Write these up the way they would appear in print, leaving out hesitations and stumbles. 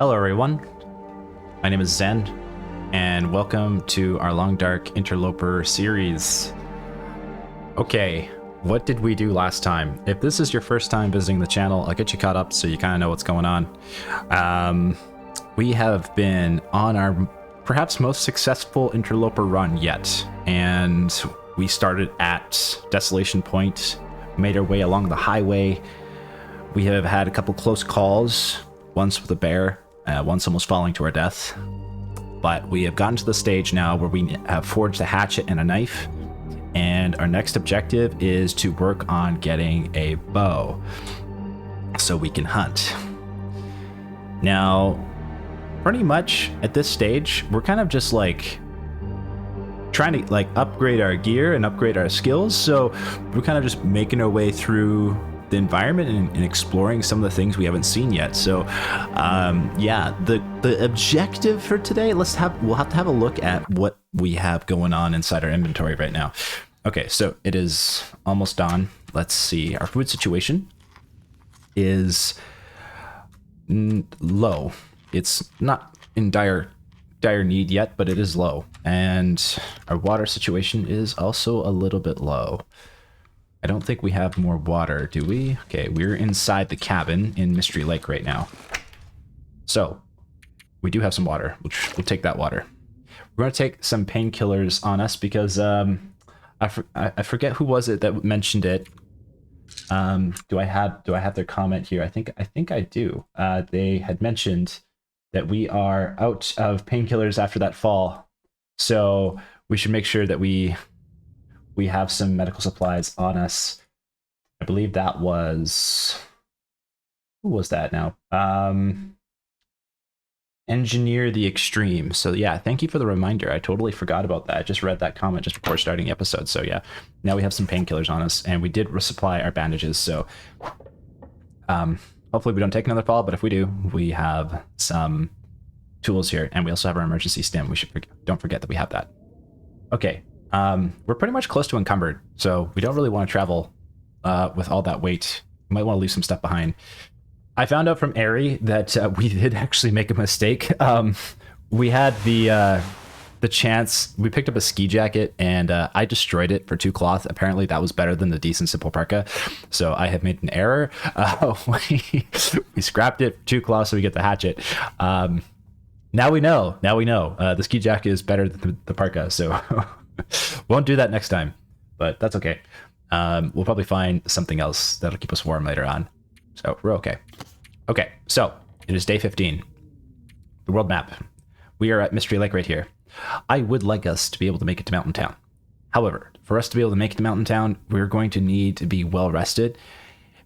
Hello everyone, my name is Zen, and welcome to our Long Dark Interloper series. Okay, what did we do last time? If this is your first time visiting the channel, I'll get you caught up so you kind of know what's going on. We have been on our perhaps most successful Interloper run yet, and we started at Desolation Point, made our way along the highway. We have had a couple close calls, once with a bear, once almost falling to our death. But we have gotten to the stage now where we have forged a hatchet and a knife, and our next objective is to work on getting a bow so we can hunt. Now, pretty much at this stage, we're kind of just like trying to upgrade our gear and upgrade our skills, so we're kind of just making our way through the environment and exploring some of the things we haven't seen yet. So yeah, the objective for today, we'll have to have a look at what we have going on inside our inventory right now. Okay, so it is almost dawn. Let's see, our food situation is low. It's not in dire need yet, but it is low, and our water situation is also a little bit low. I don't think we have more water, do we? Okay, we're inside the cabin in Mystery Lake right now. So, we do have some water. We'll take that water. We're going to take some painkillers on us because I forget who was it that mentioned it. Do I have their comment here? I think I do. They had mentioned that we are out of painkillers after that fall. So, we should make sure that we have some medical supplies on us. I believe that was... Who was that now? Engineer the Extreme. So yeah, thank you for the reminder. I totally forgot about that. I just read that comment just before starting the episode. So yeah, now we have some painkillers on us, and we did resupply our bandages. So hopefully we don't take another fall, but if we do, we have some tools here, and we also have our emergency stim. Don't forget that we have that. Okay. We're pretty much close to encumbered, so we don't really want to travel with all that weight. We might want to leave some stuff behind. I found out from Ari that we did actually make a mistake. We had the chance. We picked up a ski jacket, and I destroyed it for 2 cloth. Apparently, that was better than the decent simple parka. So I have made an error. We scrapped it 2 cloth so we get the hatchet. Now we know. The ski jacket is better than the parka. So. Won't do that next time, but that's okay. We'll probably find something else that'll keep us warm later on. So we're okay. Okay, so it is day 15. The world map. We are at Mystery Lake right here. I would like us to be able to make it to Mountain Town. However, for us to be able to make it to Mountain Town, we're going to need to be well rested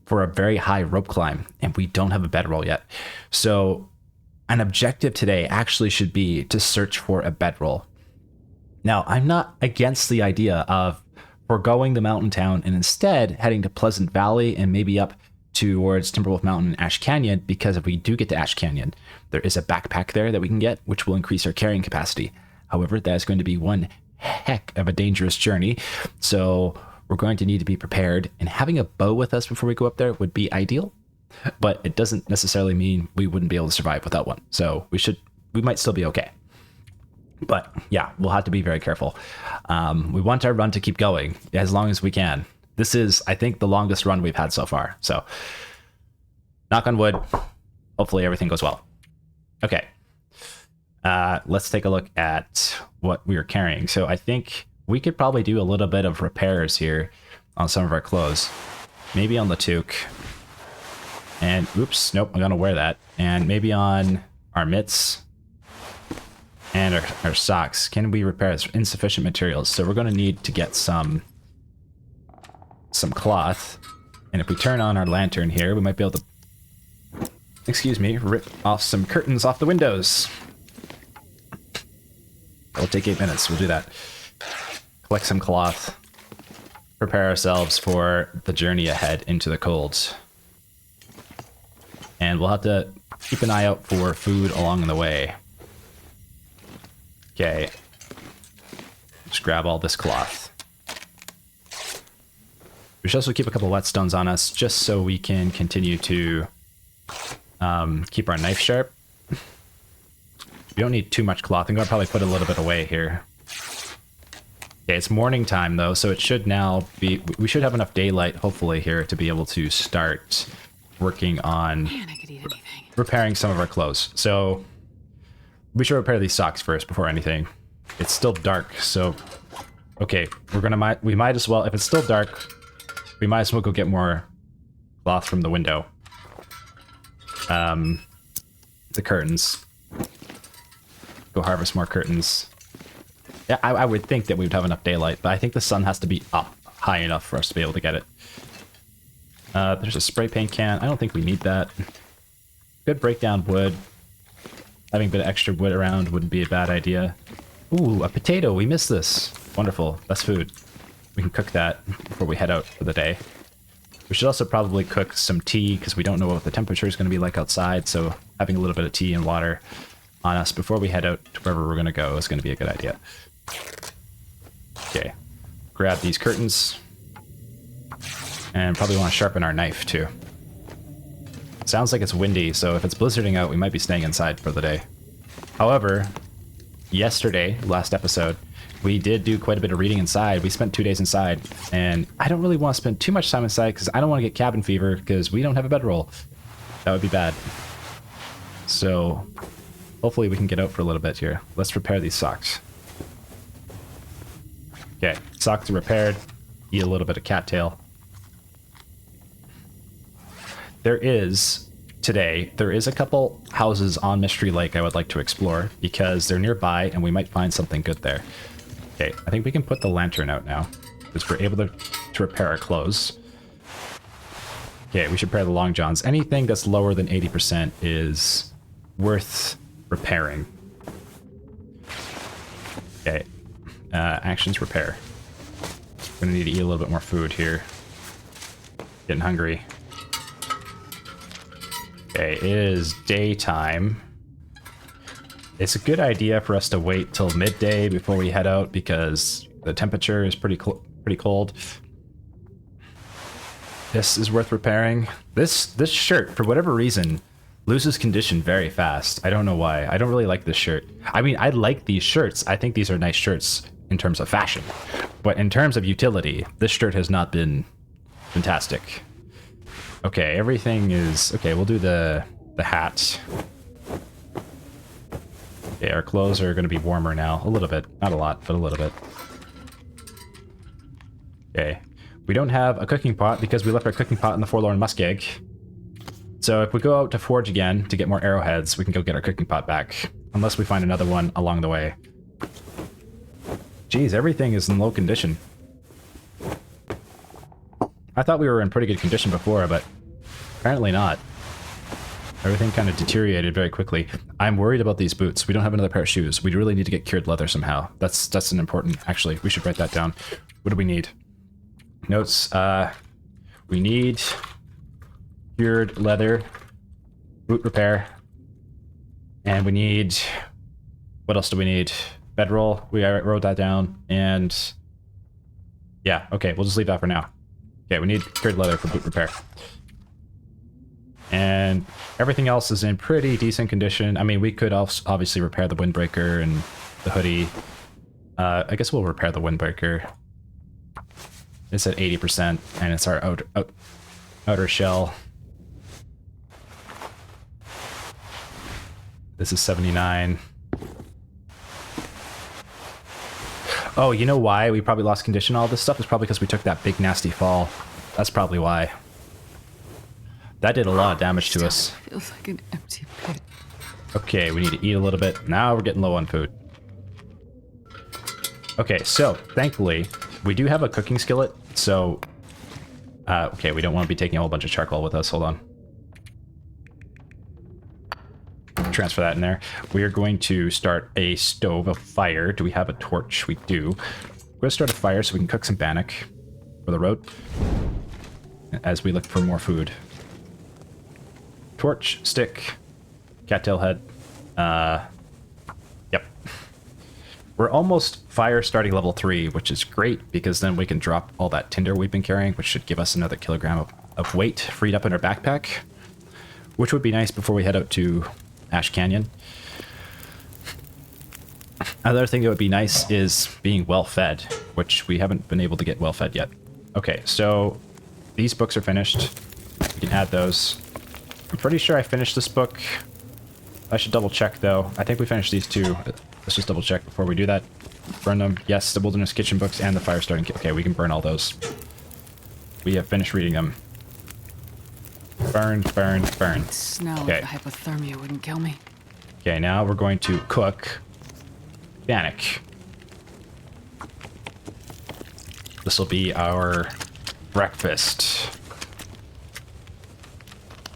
for a very high rope climb, and we don't have a bedroll yet. So an objective today actually should be to search for a bedroll. Now, I'm not against the idea of foregoing the mountain town and instead heading to Pleasant Valley and maybe up towards Timberwolf Mountain and Ash Canyon, because if we do get to Ash Canyon, there is a backpack there that we can get, which will increase our carrying capacity. However, that is going to be one heck of a dangerous journey, so we're going to need to be prepared, and having a bow with us before we go up there would be ideal, but it doesn't necessarily mean we wouldn't be able to survive without one, so we might still be okay. But yeah, we'll have to be very careful. We want our run to keep going as long as we can. This is, I think, the longest run we've had so far. So, knock on wood. Hopefully everything goes well. Okay. Let's take a look at what we are carrying. So I think we could probably do a little bit of repairs here on some of our clothes. Maybe on the toque. And, oops, nope, I'm going to wear that. And maybe on our mitts. And our socks. Can we repair this? Insufficient materials. So we're going to need to get some cloth. And if we turn on our lantern here, we might be able to, rip off some curtains off the windows. It'll take 8 minutes. We'll do that. Collect some cloth. Prepare ourselves for the journey ahead into the cold. And we'll have to keep an eye out for food along the way. Okay, just grab all this cloth. We should also keep a couple whetstones on us just so we can continue to keep our knife sharp. We don't need too much cloth. I'm going to probably put a little bit away here. Okay, it's morning time though, so it should now be... We should have enough daylight, hopefully, here to be able to start working on repairing some of our clothes. So we should repair these socks first before anything. It's still dark, so... Okay, we might as well... If it's still dark, we might as well go get more cloth from the window. The curtains. Go harvest more curtains. Yeah, I would think that we would have enough daylight, but I think the sun has to be up high enough for us to be able to get it. There's a spray paint can. I don't think we need that. Good breakdown wood. Having a bit of extra wood around wouldn't be a bad idea. Ooh, a potato. We missed this. Wonderful. That's food. We can cook that before we head out for the day. We should also probably cook some tea because we don't know what the temperature is going to be like outside, so having a little bit of tea and water on us before we head out to wherever we're going to go is going to be a good idea. Okay, grab these curtains. And probably want to sharpen our knife too. Sounds like it's windy, so if it's blizzarding out, we might be staying inside for the day. However, yesterday, last episode, we did do quite a bit of reading inside. We spent 2 days inside, and I don't really want to spend too much time inside because I don't want to get cabin fever because we don't have a bedroll. That would be bad. So hopefully we can get out for a little bit here. Let's repair these socks. Okay, socks are repaired. Eat a little bit of cattail. There is a couple houses on Mystery Lake I would like to explore because they're nearby and we might find something good there. Okay, I think we can put the lantern out now because we're able to repair our clothes. Okay, we should repair the long johns. Anything that's lower than 80% is worth repairing. Okay, actions repair. We're gonna need to eat a little bit more food here. Getting hungry. Okay, it is daytime. It's a good idea for us to wait till midday before we head out because the temperature is pretty cold. This is worth repairing. This shirt, for whatever reason, loses condition very fast. I don't know why. I don't really like this shirt. I mean, I like these shirts. I think these are nice shirts in terms of fashion. But in terms of utility, this shirt has not been fantastic. Okay, everything is... Okay, we'll do the hat. Okay, our clothes are going to be warmer now. A little bit. Not a lot, but a little bit. Okay. We don't have a cooking pot because we left our cooking pot in the Forlorn Muskeg. So if we go out to forge again to get more arrowheads, we can go get our cooking pot back. Unless we find another one along the way. Geez, everything is in low condition. I thought we were in pretty good condition before, but apparently not. Everything kind of deteriorated very quickly. I'm worried about these boots. We don't have another pair of shoes. We really need to get cured leather somehow. That's an important... Actually, we should write that down. What do we need? Notes. We need cured leather, boot repair, and we need... What else do we need? Bedroll. We wrote that down, and... Yeah, okay, we'll just leave that for now. Okay, we need cured leather for boot repair. And everything else is in pretty decent condition. I mean, we could also obviously repair the windbreaker and the hoodie. I guess we'll repair the windbreaker. It's at 80%, and it's our outer shell. This is 79. Oh, you know why we probably lost condition all this stuff? Is probably because we took that big nasty fall. That's probably why. That did a lot of damage to us. Feels like an empty pit. Okay, we need to eat a little bit. Now we're getting low on food. Okay, so thankfully we do have a cooking skillet. So, okay, we don't want to be taking a whole bunch of charcoal with us. Hold on. Transfer that in there. We are going to start a stove, a fire. Do we have a torch? We do. We're going to start a fire so we can cook some bannock for the road as we look for more food. Torch, stick, cattail head. Yep. We're almost fire starting level 3, which is great because then we can drop all that tinder we've been carrying, which should give us another kilogram of weight freed up in our backpack, which would be nice before we head out to Ash Canyon. Another thing that would be nice is being well fed, which we haven't been able to get well fed yet. Okay, so these books are finished. We can add those. I'm pretty sure I finished this book. I should double check though. I think we finished these two. Let's just double check before we do that. Burn them. Yes, the Wilderness Kitchen books and the Fire Starting Kit. Okay, we can burn all those. We have finished reading them. Burn, burn, burn. Snow, Okay. the hypothermia wouldn't kill me. Okay, now we're going to cook Bannock. This will be our breakfast.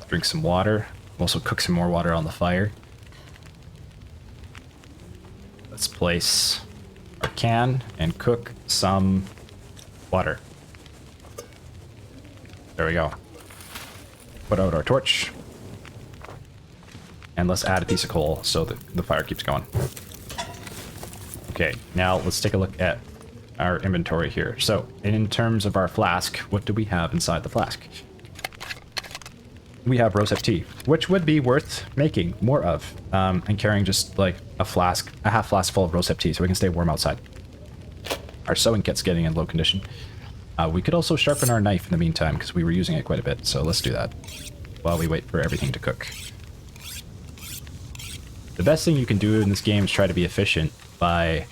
Drink some water. Also cook some more water on the fire. Let's place our can and cook some water. There we go. Put out our torch. And let's add a piece of coal so that the fire keeps going. Okay, now let's take a look at our inventory here. So, in terms of our flask, what do we have inside the flask? We have rosehip tea, which would be worth making more of, and carrying just like a half flask full of rosehip tea so we can stay warm outside. Our sewing kit's getting in low condition. We could also sharpen our knife in the meantime because we were using it quite a bit, so let's do that while we wait for everything to cook. The best thing you can do in this game is try to be efficient by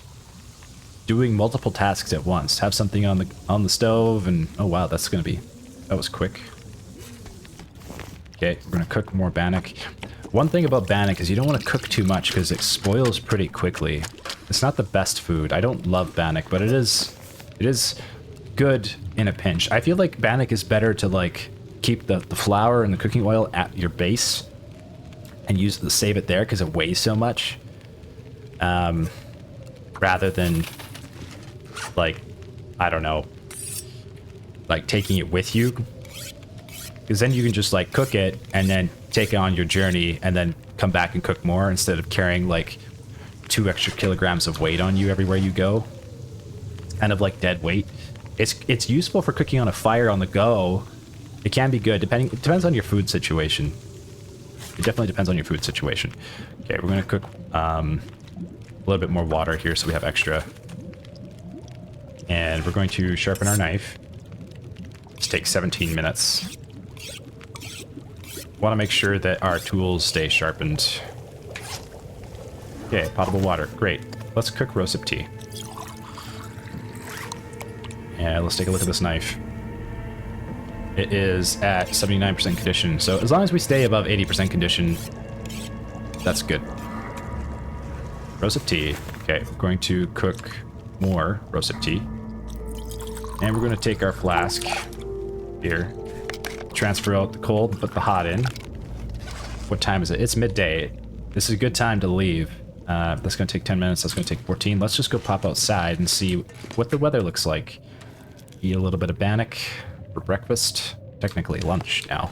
doing multiple tasks at once. Have something on the stove and oh wow, that was quick. Okay, we're gonna cook more bannock. One thing about bannock is you don't want to cook too much because it spoils pretty quickly. It's not the best food. I don't love bannock, but it is good in a pinch. I feel like bannock is better to like keep the flour and the cooking oil at your base and save it there because it weighs so much. Rather than like, I don't know, like taking it with you. Because then you can just like cook it and then take it on your journey and then come back and cook more instead of carrying like 2 extra kilograms of weight on you everywhere you go. Kind of like dead weight. It's useful for cooking on a fire on the go. It can be good, it depends on your food situation. It definitely depends on your food situation. Okay, we're gonna cook a little bit more water here so we have extra. And we're going to sharpen our knife. This takes 17 minutes. Want to make sure that our tools stay sharpened. Okay, potable water. Great. Let's cook rosehip tea. And let's take a look at this knife. It is at 79% condition, so as long as we stay above 80% condition, that's good. Rosehip tea. Okay, we're going to cook more rosehip tea. And we're going to take our flask here, transfer out the cold, put the hot in. What time is it? It's midday. This is a good time to leave. That's going to take 10 minutes. That's going to take 14. Let's just go pop outside and see what the weather looks like. Eat a little bit of bannock for breakfast. Technically lunch now.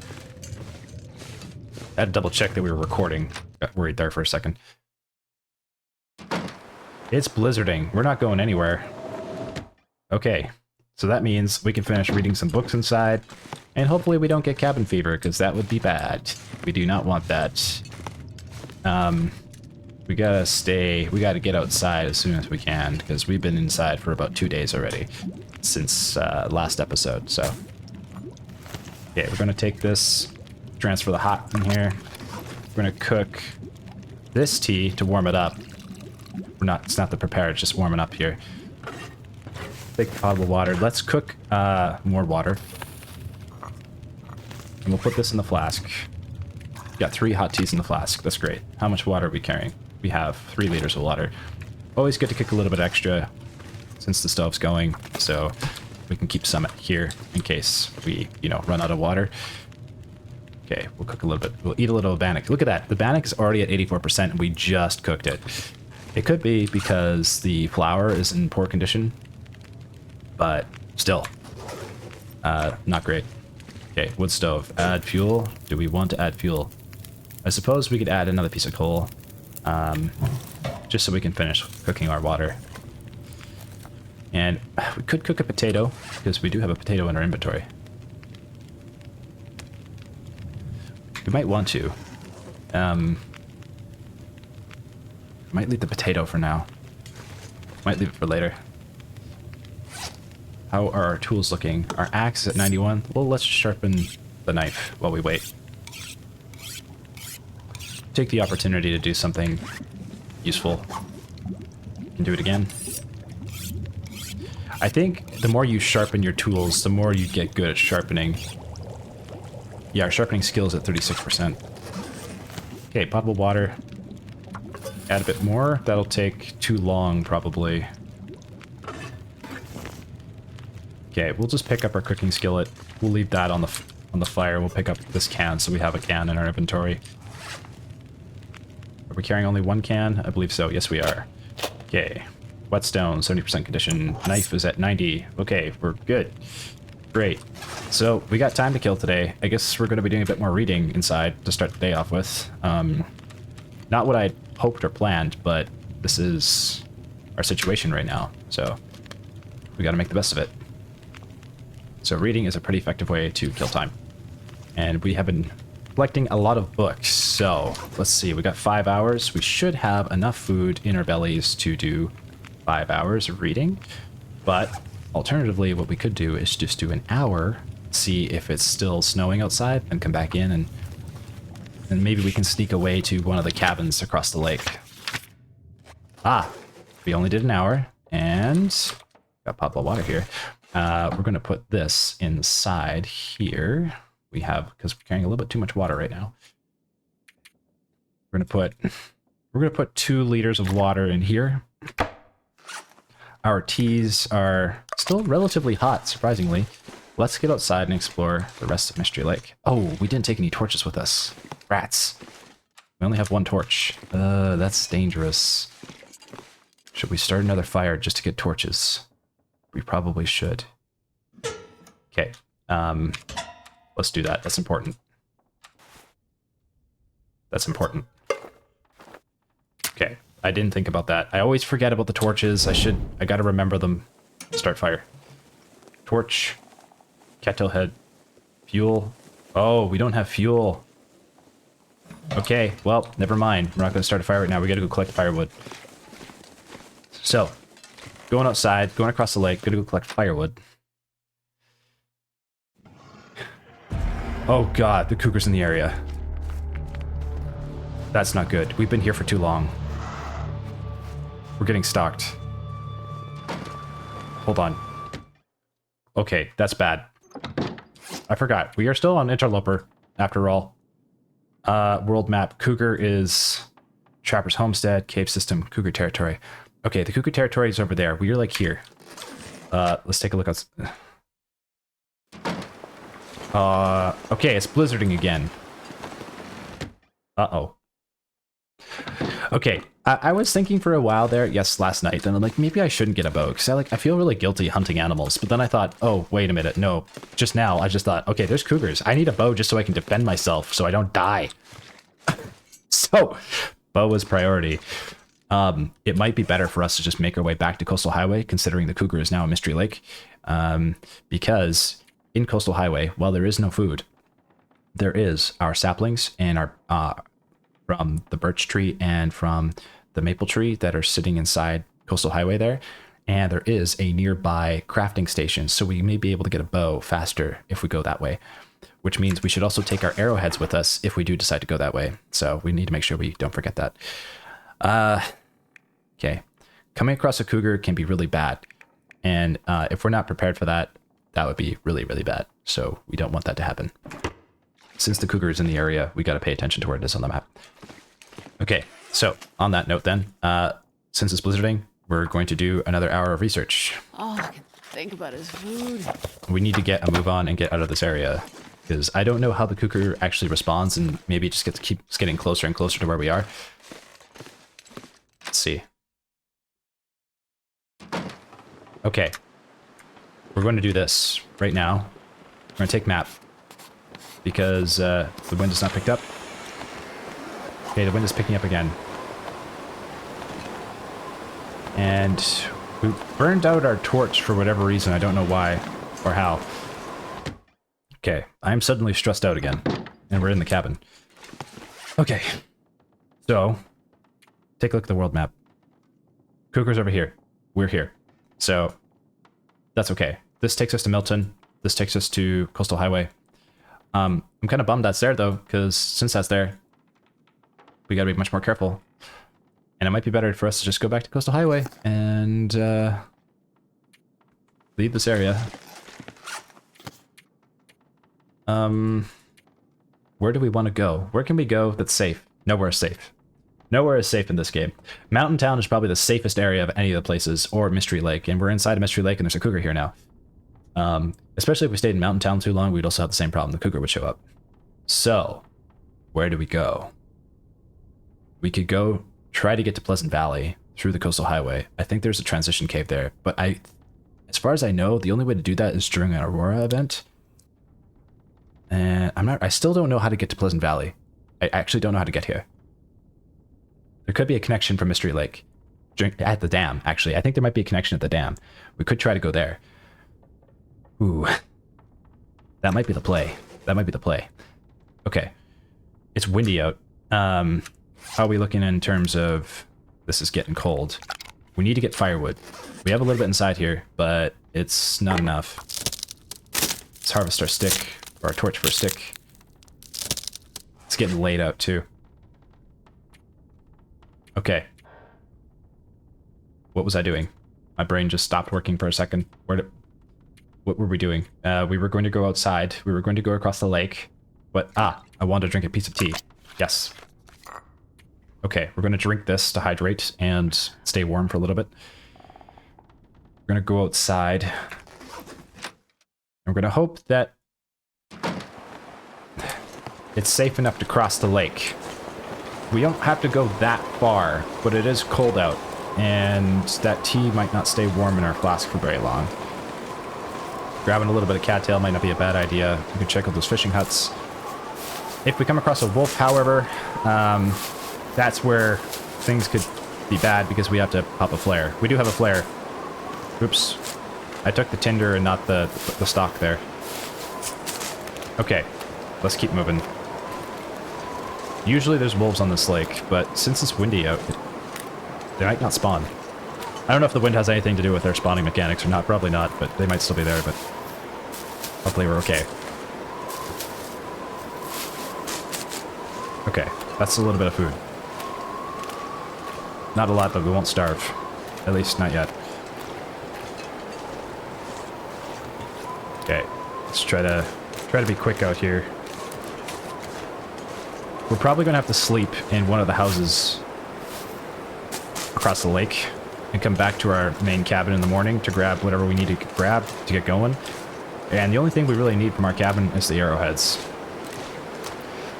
I had to double check that we were recording. Got worried there for a second. It's blizzarding. We're not going anywhere. Okay. So that means we can finish reading some books inside, and hopefully we don't get cabin fever, because that would be bad. We do not want that. We gotta get outside as soon as we can, because we've been inside for about 2 days already, since last episode, so. Okay, we're gonna take this, transfer the hot in here. We're gonna cook this tea to warm it up. It's not the prepare, it's just warming up here. Big potable water. Let's cook more water. And we'll put this in the flask. Got 3 hot teas in the flask. That's great. How much water are we carrying? We have 3 liters of water. Always good to cook a little bit extra since the stove's going, so we can keep some here in case we, run out of water. Okay, we'll cook a little bit. We'll eat a little bannock. Look at that. The bannock is already at 84% and we just cooked it. It could be because the flour is in poor condition, but still, not great. Okay, wood stove. Add fuel. Do we want to add fuel? I suppose we could add another piece of coal, just so we can finish cooking our water. And we could cook a potato, because we do have a potato in our inventory. We might want to. Might leave the potato for now. Might leave it for later. How are our tools looking? Our axe is at 91. Well, let's sharpen the knife while we wait. Take the opportunity to do something useful. And do it again. I think the more you sharpen your tools, the more you get good at sharpening. Yeah, our sharpening skill is at 36%. Okay, potable water. Add a bit more. That'll take too long, probably. Okay, we'll just pick up our cooking skillet. We'll leave that on the fire. We'll pick up this can so we have a can in our inventory. Are we carrying only one can? I believe so. Yes, we are. Okay. Whetstone, 70% condition. Knife is at 90. Okay, we're good. Great. So we got time to kill today. I guess we're going to be doing a bit more reading inside to start the day off with. Not what I hoped or planned, but this is our situation right now. So we got to make the best of it. So reading is a pretty effective way to kill time. And we have been collecting a lot of books. So let's see, we got 5 hours. We should have enough food in our bellies to do 5 hours of reading. But alternatively, what we could do is just do an hour, see if it's still snowing outside, and come back in and maybe we can sneak away to one of the cabins across the lake. Ah, we only did an hour, and got potable water here. We're going to put this inside here. We have, because we're carrying a little bit too much water right now. We're going to put 2 liters of water in here. Our teas are still relatively hot, surprisingly. Let's get outside and explore the rest of Mystery Lake. Oh, we didn't take any torches with us. Rats. We only have 1 torch. That's dangerous. Should we start another fire just to get torches? We probably should. Okay. Let's do that. That's important. That's important. Okay. I didn't think about that. I always forget about the torches. I gotta remember them. Start fire. Torch. Kettle head. Fuel. Oh, we don't have fuel. Okay, well, never mind. We're not gonna start a fire right now. We gotta go collect firewood. So, going outside, going across the lake, gonna go collect firewood. Oh god, the cougar's in the area. That's not good. We've been here for too long. We're getting stalked. Hold on. Okay, that's bad. I forgot. We are still on Interloper, after all. World map. Cougar is Trapper's Homestead, Cave System, Cougar Territory. Okay, the Cougar Territory is over there. We are like here. Let's take a look at... okay, it's blizzarding again. Uh-oh. Okay, I was thinking for a while there, yes, last night, and I'm like, maybe I shouldn't get a bow, because I feel really guilty hunting animals, but then I thought, oh, wait a minute, no, just now, I just thought, okay, there's cougars, I need a bow just so I can defend myself, so I don't die. So, bow is priority. It might be better for us to just make our way back to Coastal Highway, considering the cougar is now a Mystery Lake, because in Coastal Highway, while there is no food, there is our saplings and our, from the birch tree and from the maple tree that are sitting inside Coastal Highway there. And there is a nearby crafting station, so we may be able to get a bow faster if we go that way. Which means we should also take our arrowheads with us if we do decide to go that way. So we need to make sure we don't forget that. Okay. Coming across a cougar can be really bad. And if we're not prepared for that, that would be really, really bad. So we don't want that to happen. Since the cougar is in the area, we got to pay attention to where it is on the map. Okay, so on that note then, since it's blizzarding, we're going to do another hour of research. All I can think about is food. We need to get a move on and get out of this area, because I don't know how the cougar actually responds, and maybe it just keeps getting closer and closer to where we are. Let's see. Okay. We're going to do this right now. We're going to take map. Because the wind is not picked up. Okay, the wind is picking up again. And we burned out our torch for whatever reason. I don't know why or how. Okay, I'm suddenly stressed out again. And we're in the cabin. Okay. So, take a look at the world map. Cougar's over here. we're here. So that's okay. This takes us to Milton. This takes us to Coastal Highway. I'm kind of bummed that's there, though, because since that's there, we gotta be much more careful. And it might be better for us to just go back to Coastal Highway and leave this area. Where do we want to go? Where can we go that's safe? Nowhere is safe. Nowhere is safe in this game. Mountain Town is probably the safest area of any of the places, or Mystery Lake, and we're inside of Mystery Lake and there's a cougar here now. Especially if we stayed in Mountain Town too long, we'd also have the same problem. The cougar would show up. So, where do we go? We could go try to get to Pleasant Valley through the Coastal Highway. I think there's a transition cave there, but as far as I know, the only way to do that is during an Aurora event. And I still don't know how to get to Pleasant Valley. I actually don't know how to get here. There could be a connection from Mystery Lake at the dam, actually. I think there might be a connection at the dam. We could try to go there. Ooh. That might be the play. That might be the play. Okay. It's windy out. How are we looking in terms of... This is getting cold. We need to get firewood. We have a little bit inside here, but it's not enough. Let's harvest our stick, or our torch for a stick. It's getting laid out, too. Okay. What was I doing? My brain just stopped working for a second. What were we doing? We were going to go outside. We were going to go across the lake. But, I wanted to drink a piece of tea. Yes. Okay, we're going to drink this to hydrate and stay warm for a little bit. We're going to go outside. And we're going to hope that it's safe enough to cross the lake. We don't have to go that far, but it is cold out, and that tea might not stay warm in our flask for very long. Grabbing a little bit of cattail might not be a bad idea. We can check out those fishing huts. If we come across a wolf, however, that's where things could be bad because we have to pop a flare. We do have a flare. Oops. I took the tinder and not the stock there. Okay, let's keep moving. Usually there's wolves on this lake, but since it's windy out, they might not spawn. I don't know if the wind has anything to do with their spawning mechanics or not. Probably not, but they might still be there, but hopefully we're okay. Okay, that's a little bit of food. Not a lot, but we won't starve. At least not yet. Okay, let's try to be quick out here. We're probably going to have to sleep in one of the houses across the lake and come back to our main cabin in the morning to grab whatever we need to grab to get going. And the only thing we really need from our cabin is the arrowheads.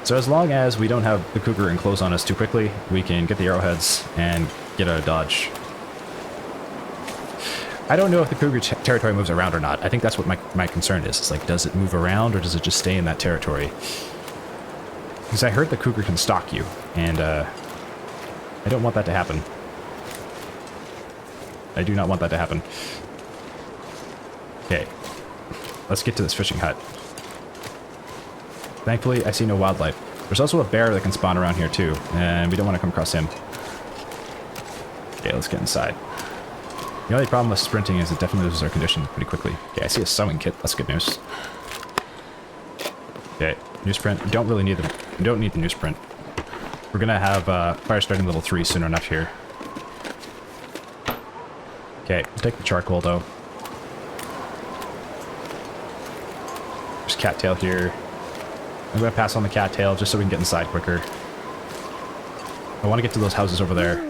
So as long as we don't have the cougar enclose on us too quickly, we can get the arrowheads and get out of dodge. I don't know if the cougar territory moves around or not. I think that's what my concern is. It's like, does it move around or does it just stay in that territory? Because I heard the cougar can stalk you, and I don't want that to happen. I do not want that to happen. Okay, let's get to this fishing hut. Thankfully, I see no wildlife. There's also a bear that can spawn around here too, and we don't want to come across him. Okay, let's get inside. The only problem with sprinting is it definitely loses our condition pretty quickly. Okay, I see a sewing kit. That's good news. Okay, newsprint. We don't really need the... We don't need the newsprint. We're gonna have fire starting level 3 soon enough here. Okay, we'll take the charcoal though. There's cattail here. I'm gonna pass on the cattail just so we can get inside quicker. I want to get to those houses over there.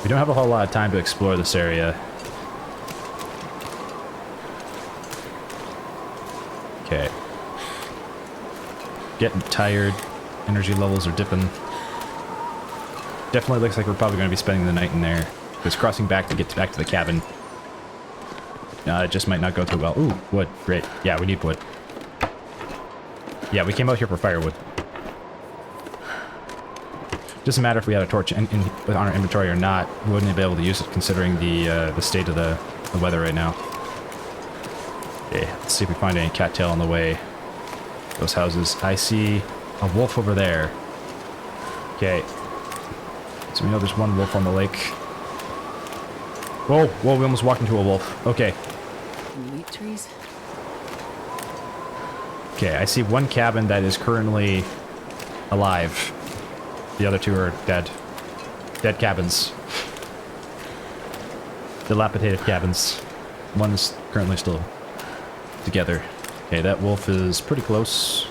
We don't have a whole lot of time to explore this area. Okay. Getting tired. Energy levels are dipping. Definitely looks like we're probably going to be spending the night in there. Because crossing back to get back to the cabin, it just might not go too well. Ooh, wood. Great. Yeah, we need wood. Yeah, we came out here for firewood. Doesn't matter if we had a torch on our inventory or not. We wouldn't be able to use it considering the state of the weather right now. Okay, let's see if we find any cattail on the way. Those houses. I see a wolf over there. Okay. So we know there's one wolf on the lake. Whoa, whoa, we almost walked into a wolf. Okay. Elite trees? Okay, I see one cabin that is currently alive. The other two are dead. Dead cabins. Dilapidated cabins. One is currently still together. Okay, that wolf is pretty close.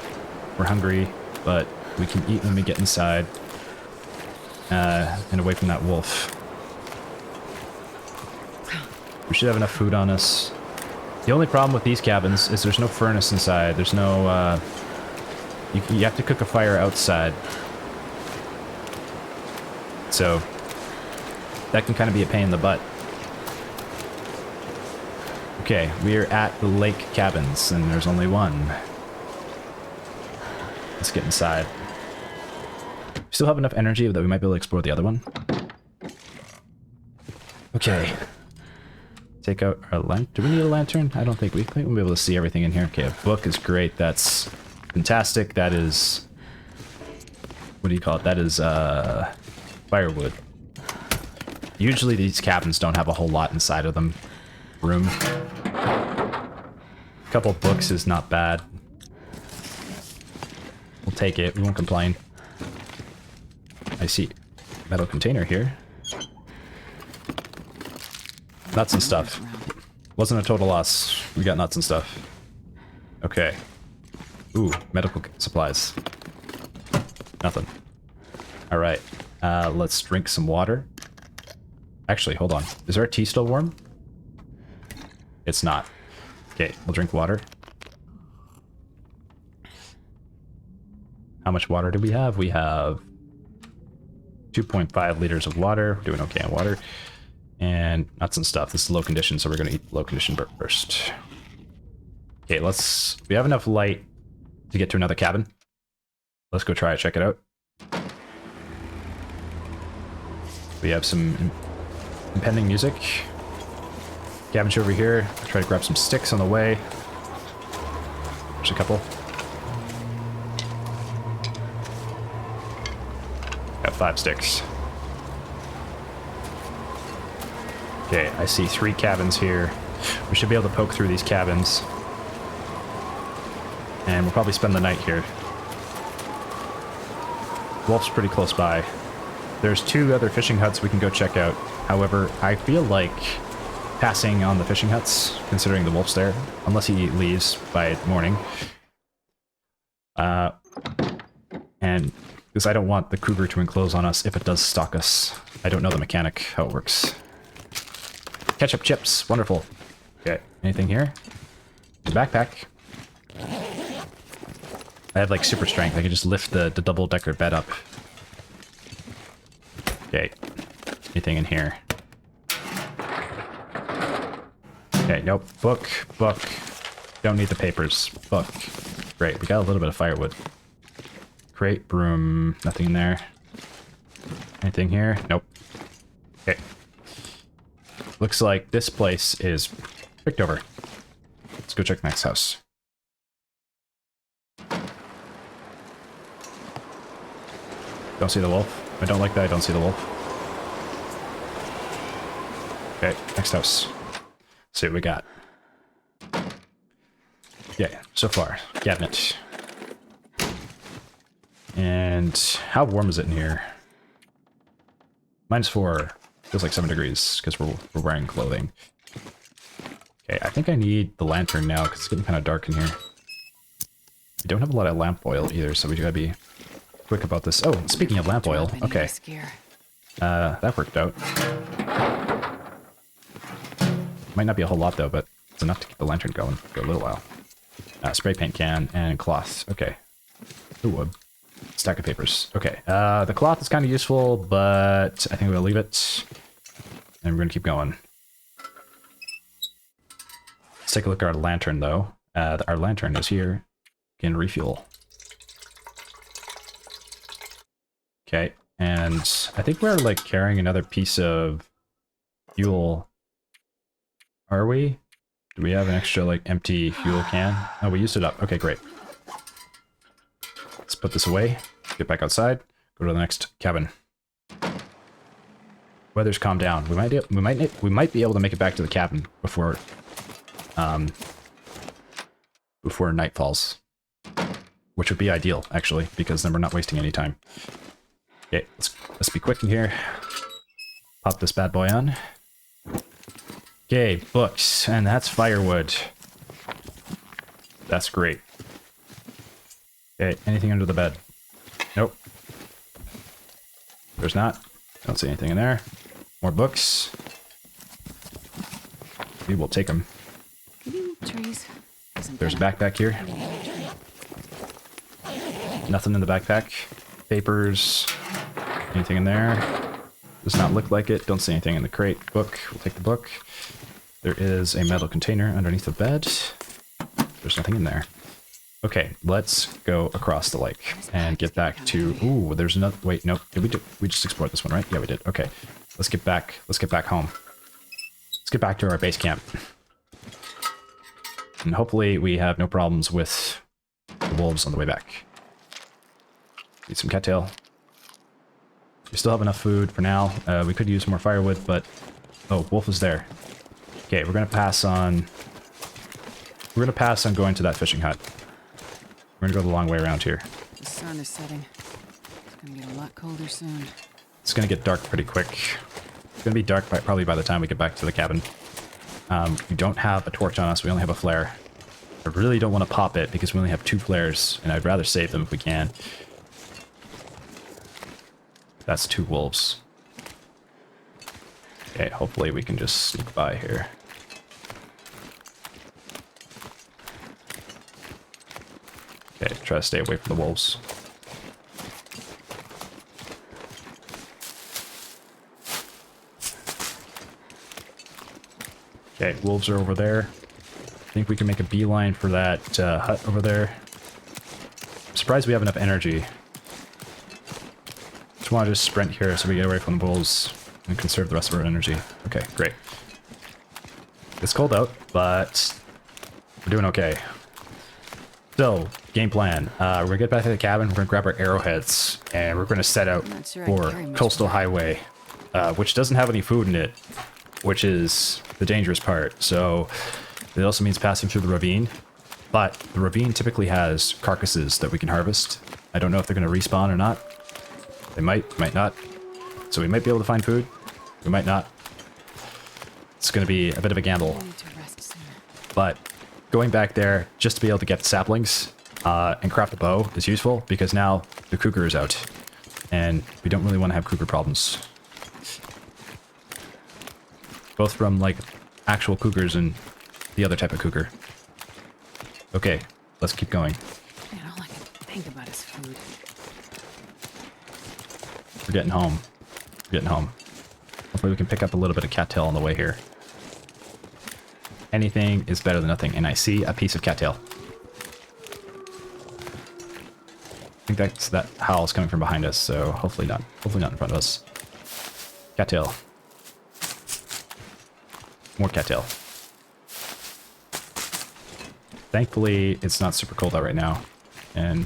We're hungry, but we can eat when we get inside. And away from that wolf. We should have enough food on us. The only problem with these cabins is there's no furnace inside. There's no, you have to cook a fire outside. So, that can kind of be a pain in the butt. Okay, we are at the lake cabins, and there's only one. Let's get inside. We still have enough energy that we might be able to explore the other one. Okay. Take out our lantern. Do we need a lantern? I don't think we might be able to see everything in here. Okay, a book is great. That's fantastic. That is... What do you call it? That is, firewood. Usually these cabins don't have a whole lot inside of them. Room. A couple books is not bad. We'll take it. We won't complain. I see metal container here. Nuts and stuff. Wasn't a total loss. We got nuts and stuff. Okay. Ooh, medical supplies. Nothing. Alright. Let's drink some water. Actually, hold on. Is our tea still warm? It's not. Okay, we'll drink water. How much water do we have? We have 2.5 liters of water. We're doing okay on water. And nuts and stuff. This is low condition, so we're going to eat low condition first. Okay, let's... We have enough light to get to another cabin. Let's go try it, check it out. We have some impending music. Cabin's over here. I'll try to grab some sticks on the way. There's a couple. Got 5 sticks. Okay, I see 3 cabins here. We should be able to poke through these cabins. And we'll probably spend the night here. Wolf's pretty close by. There's 2 other fishing huts we can go check out. However, I feel like passing on the fishing huts, considering the wolf's there, unless he leaves by morning. And because I don't want the cougar to enclose on us if it does stalk us. I don't know the mechanic, how it works. Ketchup chips, wonderful. Okay, anything here? Backpack. I have like super strength. I can just lift the double-decker bed up. Okay, anything in here? Okay, nope. Book. Don't need the papers. Book. Great, we got a little bit of firewood. Crate, broom, nothing in there. Anything here? Nope. Okay. Looks like this place is picked over. Let's go check the next house. Don't see the wolf. I don't like that. I don't see the wolf. Okay, next house. See what we got. Yeah, so far. Cabinet. And how warm is it in here? -4. Feels like 7 degrees because we're wearing clothing. Okay, I think I need the lantern now because it's getting kind of dark in here. We don't have a lot of lamp oil either, so we gotta be quick about this. Oh, speaking of lamp oil, okay. That worked out. Might not be a whole lot though, but it's enough to keep the lantern going for a little while. Spray paint can and cloth. Okay. Ooh, wood. Stack of papers. Okay. The cloth is kind of useful, but I think we'll leave it. And we're gonna keep going. Let's take a look at our lantern though. Our lantern is here. Can refuel. Okay, and I think we're like carrying another piece of fuel. Are we? Do we have an extra like empty fuel can? Oh, we used it up. Okay, great. Let's put this away. Get back outside. Go to the next cabin. weather's calmed down. We might be able to make it back to the cabin before before night falls, which would be ideal actually, because then we're not wasting any time. Okay, let's be quick in here. Pop this bad boy on. Okay, books, and that's firewood. That's great. Okay, anything under the bed? Nope. There's not. Don't see anything in there. More books. We will take them. Trees. There's a backpack here. Nothing in the backpack. Papers. Anything in there? Does not look like it. Don't see anything in the crate. Book. We'll take the book. There is a metal container underneath the bed. There's nothing in there. Okay, let's go across the lake and get back to... Ooh, there's another... Wait, nope. Did we do... We just explored this one, right? Yeah, we did. Okay. Let's get back. Let's get back home. Let's get back to our base camp. And hopefully we have no problems with the wolves on the way back. Need some cattail. We still have enough food for now. We could use more firewood, but... Oh, wolf is there. Okay, we're gonna pass on... We're gonna pass on going to that fishing hut. We're gonna go the long way around here. The sun is setting. It's gonna get a lot colder soon. It's gonna get dark pretty quick. It's gonna be dark probably by the time we get back to the cabin. We don't have a torch on us, we only have a flare. I really don't want to pop it because we only have 2 flares, and I'd rather save them if we can. That's 2 wolves. Okay, hopefully we can just sneak by here. Okay, try to stay away from the wolves. Okay, wolves are over there. I think we can make a beeline for that hut over there. I'm surprised we have enough energy. Just want to just sprint here so we get away from the wolves and conserve the rest of our energy. Okay, great. It's cold out, but we're doing okay. So, game plan. We're going to get back to the cabin, we're going to grab our arrowheads, and we're going to set out for Coastal Highway, which doesn't have any food in it, which is the dangerous part. So, it also means passing through the ravine, but the ravine typically has carcasses that we can harvest. I don't know if they're going to respawn or not. They might not. So we might be able to find food. We might not. It's going to be a bit of a gamble. But going back there just to be able to get saplings and craft a bow is useful because now the cougar is out. And we don't really want to have cougar problems. Both from like actual cougars and the other type of cougar. Okay, let's keep going. Man, all I can think about is food. We're getting home. We're getting home. Hopefully we can pick up a little bit of cattail on the way here. Anything is better than nothing, and I see a piece of cattail. I think that's that howl's coming from behind us, so hopefully not in front of us. Cattail. More cattail. Thankfully, it's not super cold out right now, and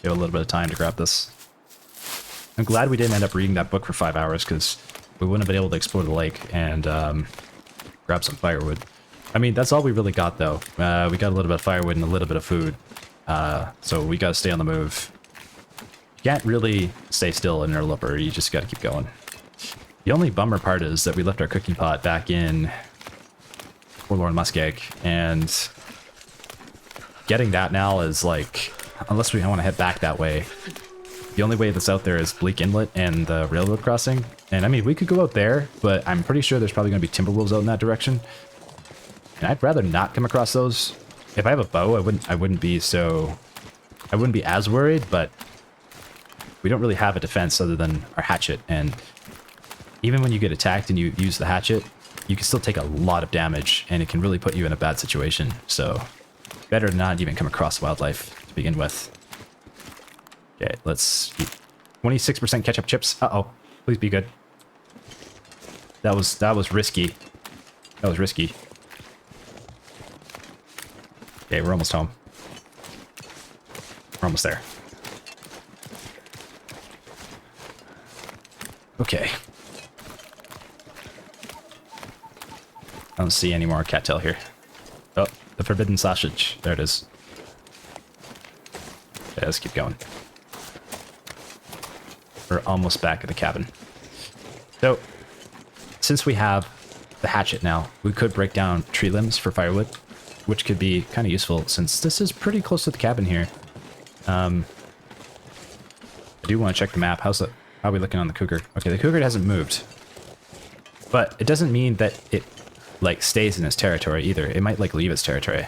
we have a little bit of time to grab this. I'm glad we didn't end up reading that book for 5 hours, because we wouldn't have been able to explore the lake and grab some firewood. I mean, that's all we really got, though. We got a little bit of firewood and a little bit of food, so we gotta stay on the move. You can't really stay still in Interloper, you just gotta keep going. The only bummer part is that we left our cooking pot back in Forlorn Muskeg, and getting that now is like, unless we want to head back that way, the only way that's out there is Bleak Inlet and the railroad crossing. And I mean, we could go out there, but I'm pretty sure there's probably going to be timber wolves out in that direction. And I'd rather not come across those. If I have a bow, I wouldn't be as worried, but we don't really have a defense other than our hatchet. And even when you get attacked and you use the hatchet, you can still take a lot of damage, and it can really put you in a bad situation. So better to not even come across wildlife to begin with. Okay, let's eat 26% ketchup chips. Uh-oh. Please be good. That was risky. That was risky. Okay, we're almost home. We're almost there. Okay. I don't see any more cattail here. Oh, the forbidden sausage. There it is. Okay, let's keep going. We're almost back at the cabin. So, since we have the hatchet now, we could break down tree limbs for firewood, which could be kind of useful since this is pretty close to the cabin here. I do want to check the map. How are we looking on the cougar? Okay, the cougar hasn't moved. But it doesn't mean that it, like, stays in its territory either. It might, like, leave its territory.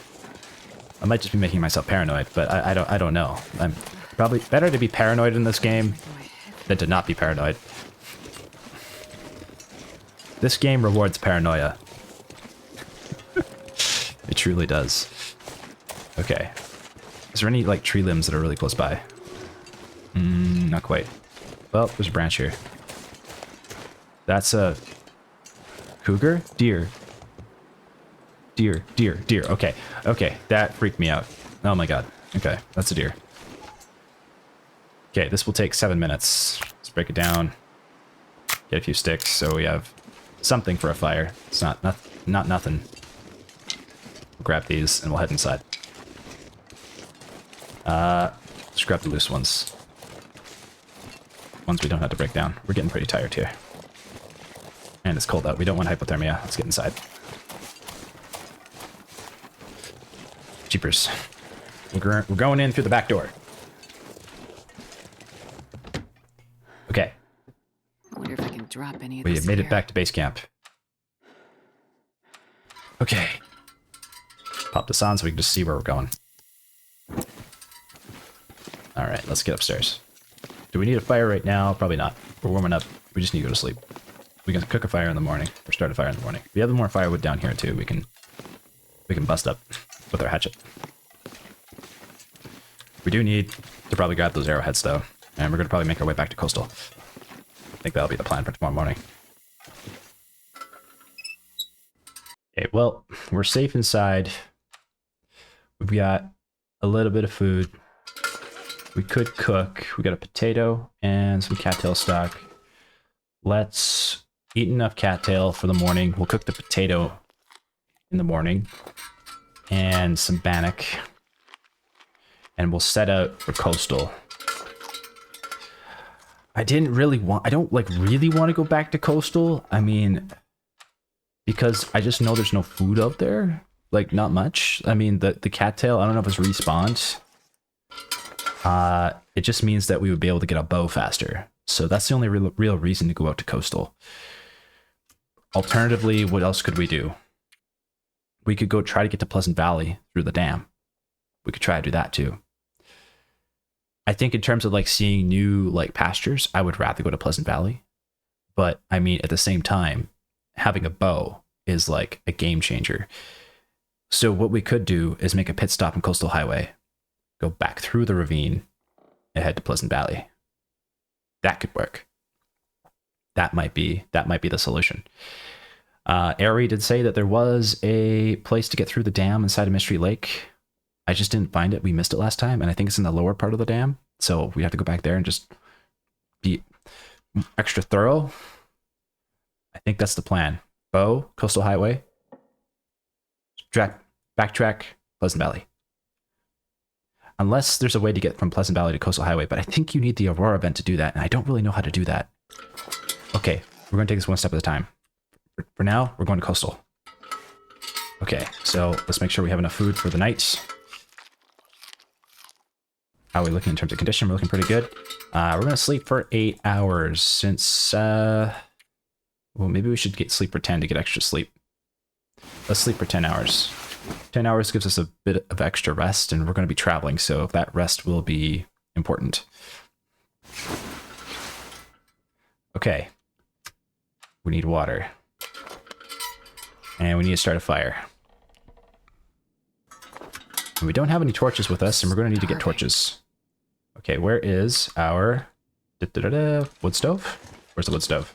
I might just be making myself paranoid, but I don't know. I'm probably better to be paranoid in this game than to not be paranoid. This game rewards paranoia. It truly does. Okay. Is there any, like, tree limbs that are really close by? Not quite. Well, there's a branch here. That's a... cougar? Deer. Deer. Okay. Okay, that freaked me out. Oh my god. Okay, that's a deer. Okay, this will take 7 minutes. Let's break it down. Get a few sticks so we have something for a fire. It's not nothing. We'll grab these and we'll head inside. Let's grab the loose ones. Ones we don't have to break down. We're getting pretty tired here. And it's cold out. We don't want hypothermia. Let's get inside. Jeepers. We're going in through the back door. Okay. I wonder if I can drop any of We this have made it here. back to base camp. Okay. Pop this on so we can just see where we're going. Alright, let's get upstairs. Do we need a fire right now? Probably not. We're warming up. We just need to go to sleep. We can cook a fire in the morning, or start a fire in the morning. We have more firewood down here too. We can bust up with our hatchet. We do need to probably grab those arrowheads though, and we're gonna probably make our way back to coastal. I think that'll be the plan for tomorrow morning. Okay, well, we're safe inside. We've got a little bit of food. We could cook. We got a potato and some cattail stock. Let's eat enough cattail for the morning. We'll cook the potato in the morning. And some bannock. And we'll set out for coastal. I don't really want to go back to coastal. I mean, because I just know there's no food out there. Like, not much. I mean, the cattail, I don't know if it's respawned. It just means that we would be able to get a bow faster. So that's the only real reason to go out to coastal. Alternatively, what else could we do? We could go try to get to Pleasant Valley through the dam. We could try to do that too. I think in terms of like seeing new like pastures, I would rather go to Pleasant Valley. But I mean, at the same time, having a bow is like a game changer. So what we could do is make a pit stop on Coastal Highway, go back through the ravine, and head to Pleasant Valley. That could work. That might be the solution. Ari did say that there was a place to get through the dam inside of Mystery Lake. I just didn't find it. We missed it last time, and I think it's in the lower part of the dam. So we have to go back there and just be extra thorough. I think that's the plan. Bow, Coastal Highway, backtrack, Pleasant Valley. Unless there's a way to get from Pleasant Valley to Coastal Highway, but I think you need the Aurora event to do that, and I don't really know how to do that. Okay, we're going to take this one step at a time. For now, we're going to Coastal. Okay, so let's make sure we have enough food for the night. How are we looking in terms of condition? We're looking pretty good. We're going to sleep for 8 hours since... well, maybe we should sleep for 10 to get extra sleep. Let's sleep for 10 hours. 10 hours gives us a bit of extra rest, and we're going to be traveling, so that rest will be important. Okay. We need water. And we need to start a fire. And we don't have any torches with us, and we're going to need to get torches. Okay, where is our wood stove? Where's the wood stove?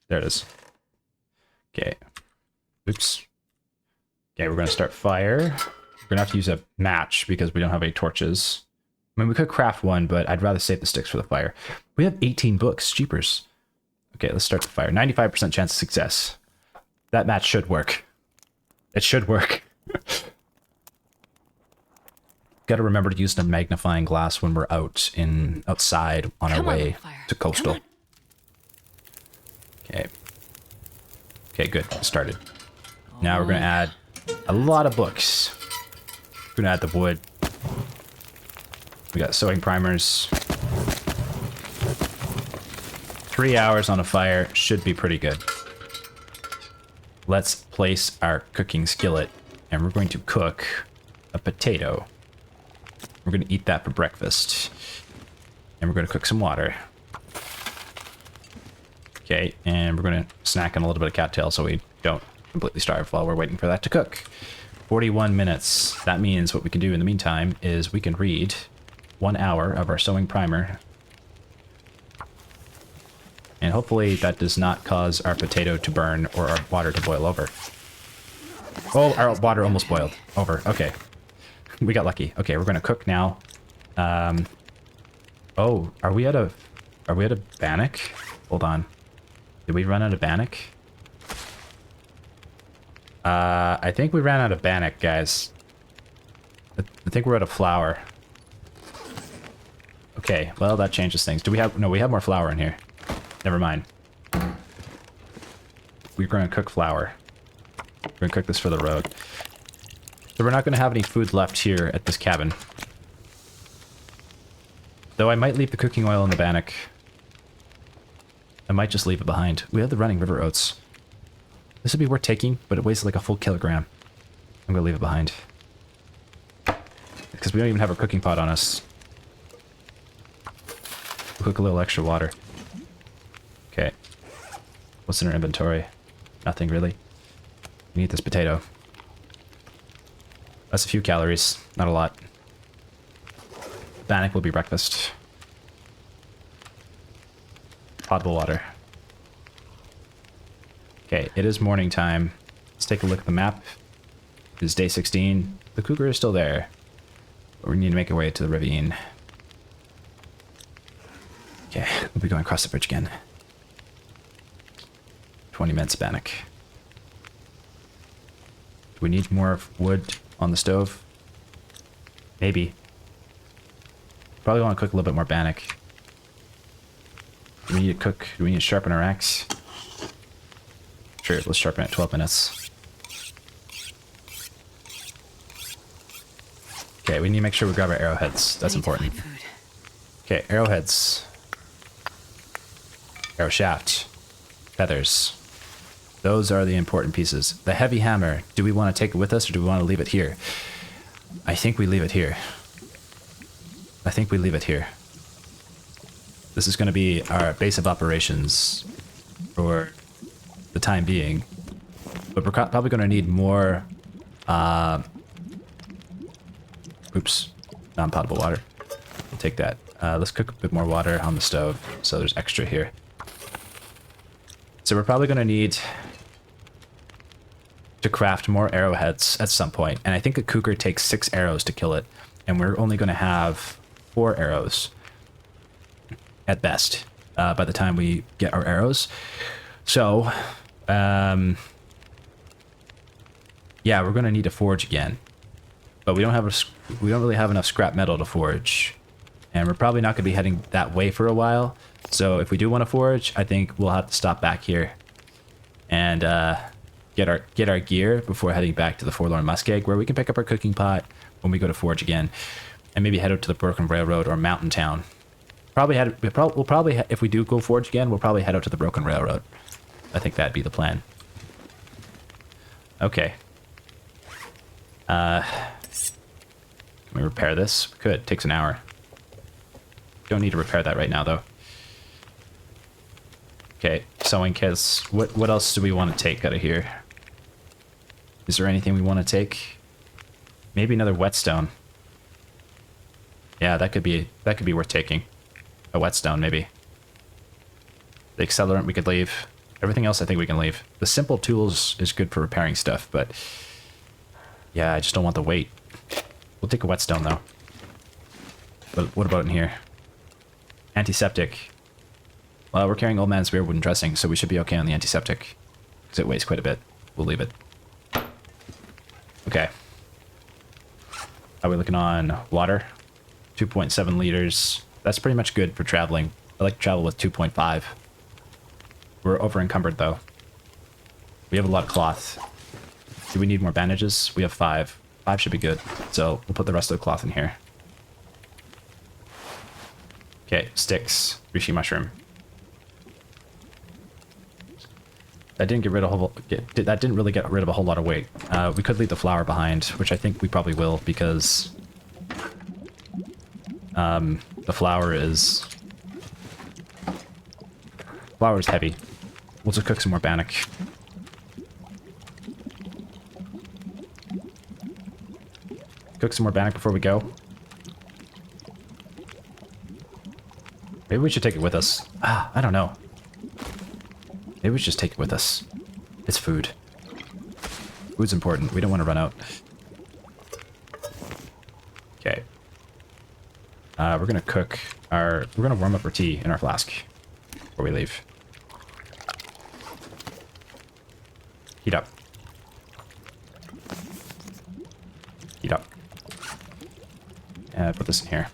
There it is. Okay. Oops. Okay, we're going to start fire. We're going to have to use a match because we don't have any torches. I mean, we could craft one, but I'd rather save the sticks for the fire. We have 18 books. Jeepers. Okay, let's start the fire. 95% chance of success. That match should work. It should work. Got to remember to use the magnifying glass when we're outside on our way to coastal. Okay. Okay, good. Started. Now we're going to add a lot of books. We're going to add the wood. We got sewing primers. 3 hours on a fire should be pretty good. Let's place our cooking skillet, and we're going to cook a potato. We're going to eat that for breakfast. And we're going to cook some water. Okay, and we're going to snack on a little bit of cattail so we don't completely starve while we're waiting for that to cook. 41 minutes. That means what we can do in the meantime is we can read 1 hour of our sewing primer. And hopefully that does not cause our potato to burn or our water to boil over. Oh, our water almost boiled over. Okay. We got lucky. Okay, we're going to cook now. Oh, are we at a bannock? Hold on. Did we run out of bannock? I think we ran out of bannock, guys. I think we're out of flour. Okay, well, that changes things. Do we have... No, we have more flour in here. Never mind. We're going to cook flour. We're going to cook this for the road. So we're not going to have any food left here at this cabin. Though I might leave the cooking oil in the bannock. I might just leave it behind. We have the running river oats. This would be worth taking, but it weighs like a full kilogram. I'm going to leave it behind. Because we don't even have our cooking pot on us. We'll cook a little extra water. Okay. What's in our inventory? Nothing really. We need this potato. That's a few calories, not a lot. Bannock will be breakfast. Potable water. Okay, it is morning time. Let's take a look at the map. It is day 16. The cougar is still there. But we need to make our way to the ravine. Okay, we'll be going across the bridge again. 20 minutes bannock. Do we need more wood on the stove? Maybe. Probably want to cook a little bit more bannock. Do we need to cook? Do we need to sharpen our axe? Sure, let's sharpen it. 12 minutes. Okay, we need to make sure we grab our arrowheads. That's important. Okay, arrowheads. Arrow shaft. Feathers. Those are the important pieces. The heavy hammer, do we want to take it with us or do we want to leave it here? I think we leave it here. I think we leave it here. This is going to be our base of operations for the time being. But we're probably going to need more... Oops. Non-potable water. We'll take that. Let's cook a bit more water on the stove so there's extra here. So we're probably going to need to craft more arrowheads at some point. And I think a cougar takes 6 arrows to kill it. And we're only going to have 4 arrows at best by the time we get our arrows. So, yeah, we're going to need to forge again. But we don't really have enough scrap metal to forge. And we're probably not going to be heading that way for a while. So if we do want to forge, I think we'll have to stop back here and get our gear before heading back to the Forlorn Muskeg, where we can pick up our cooking pot when we go to forge again, and maybe head out to the Broken Railroad or Mountain Town. If we do go forge again, we'll probably head out to the Broken Railroad. I think that'd be the plan. Okay. Can we repair this? We could. It takes an hour. Don't need to repair that right now, though. Okay, sewing kits. What else do we want to take out of here? Is there anything we want to take? Maybe another whetstone. Yeah, that could be worth taking. A whetstone, maybe. The accelerant we could leave. Everything else I think we can leave. The simple tools is good for repairing stuff, but yeah, I just don't want the weight. We'll take a whetstone though. But what about in here? Antiseptic. Well, we're carrying Old Man's Beer Wooden Dressing, so we should be okay on the antiseptic. Because it weighs quite a bit. We'll leave it. Okay. How are we looking on water? 2.7 liters. That's pretty much good for traveling. I like to travel with 2.5. We're over encumbered though. We have a lot of cloth. Do we need more bandages? We have 5. 5 should be good. So we'll put the rest of the cloth in here. Okay, sticks. Reishi mushroom. That didn't get rid of a whole, that didn't really get rid of a whole lot of weight. We could leave the flour behind, which I think we probably will because the flour is heavy. We'll just cook some more bannock. Cook some more bannock before we go. Maybe we should take it with us. I don't know. Maybe we should just take it with us. It's food. Food's important. We don't want to run out. Okay. We're gonna cook our... We're gonna warm up our tea in our flask before we leave. Heat up. Heat up. And put this in here.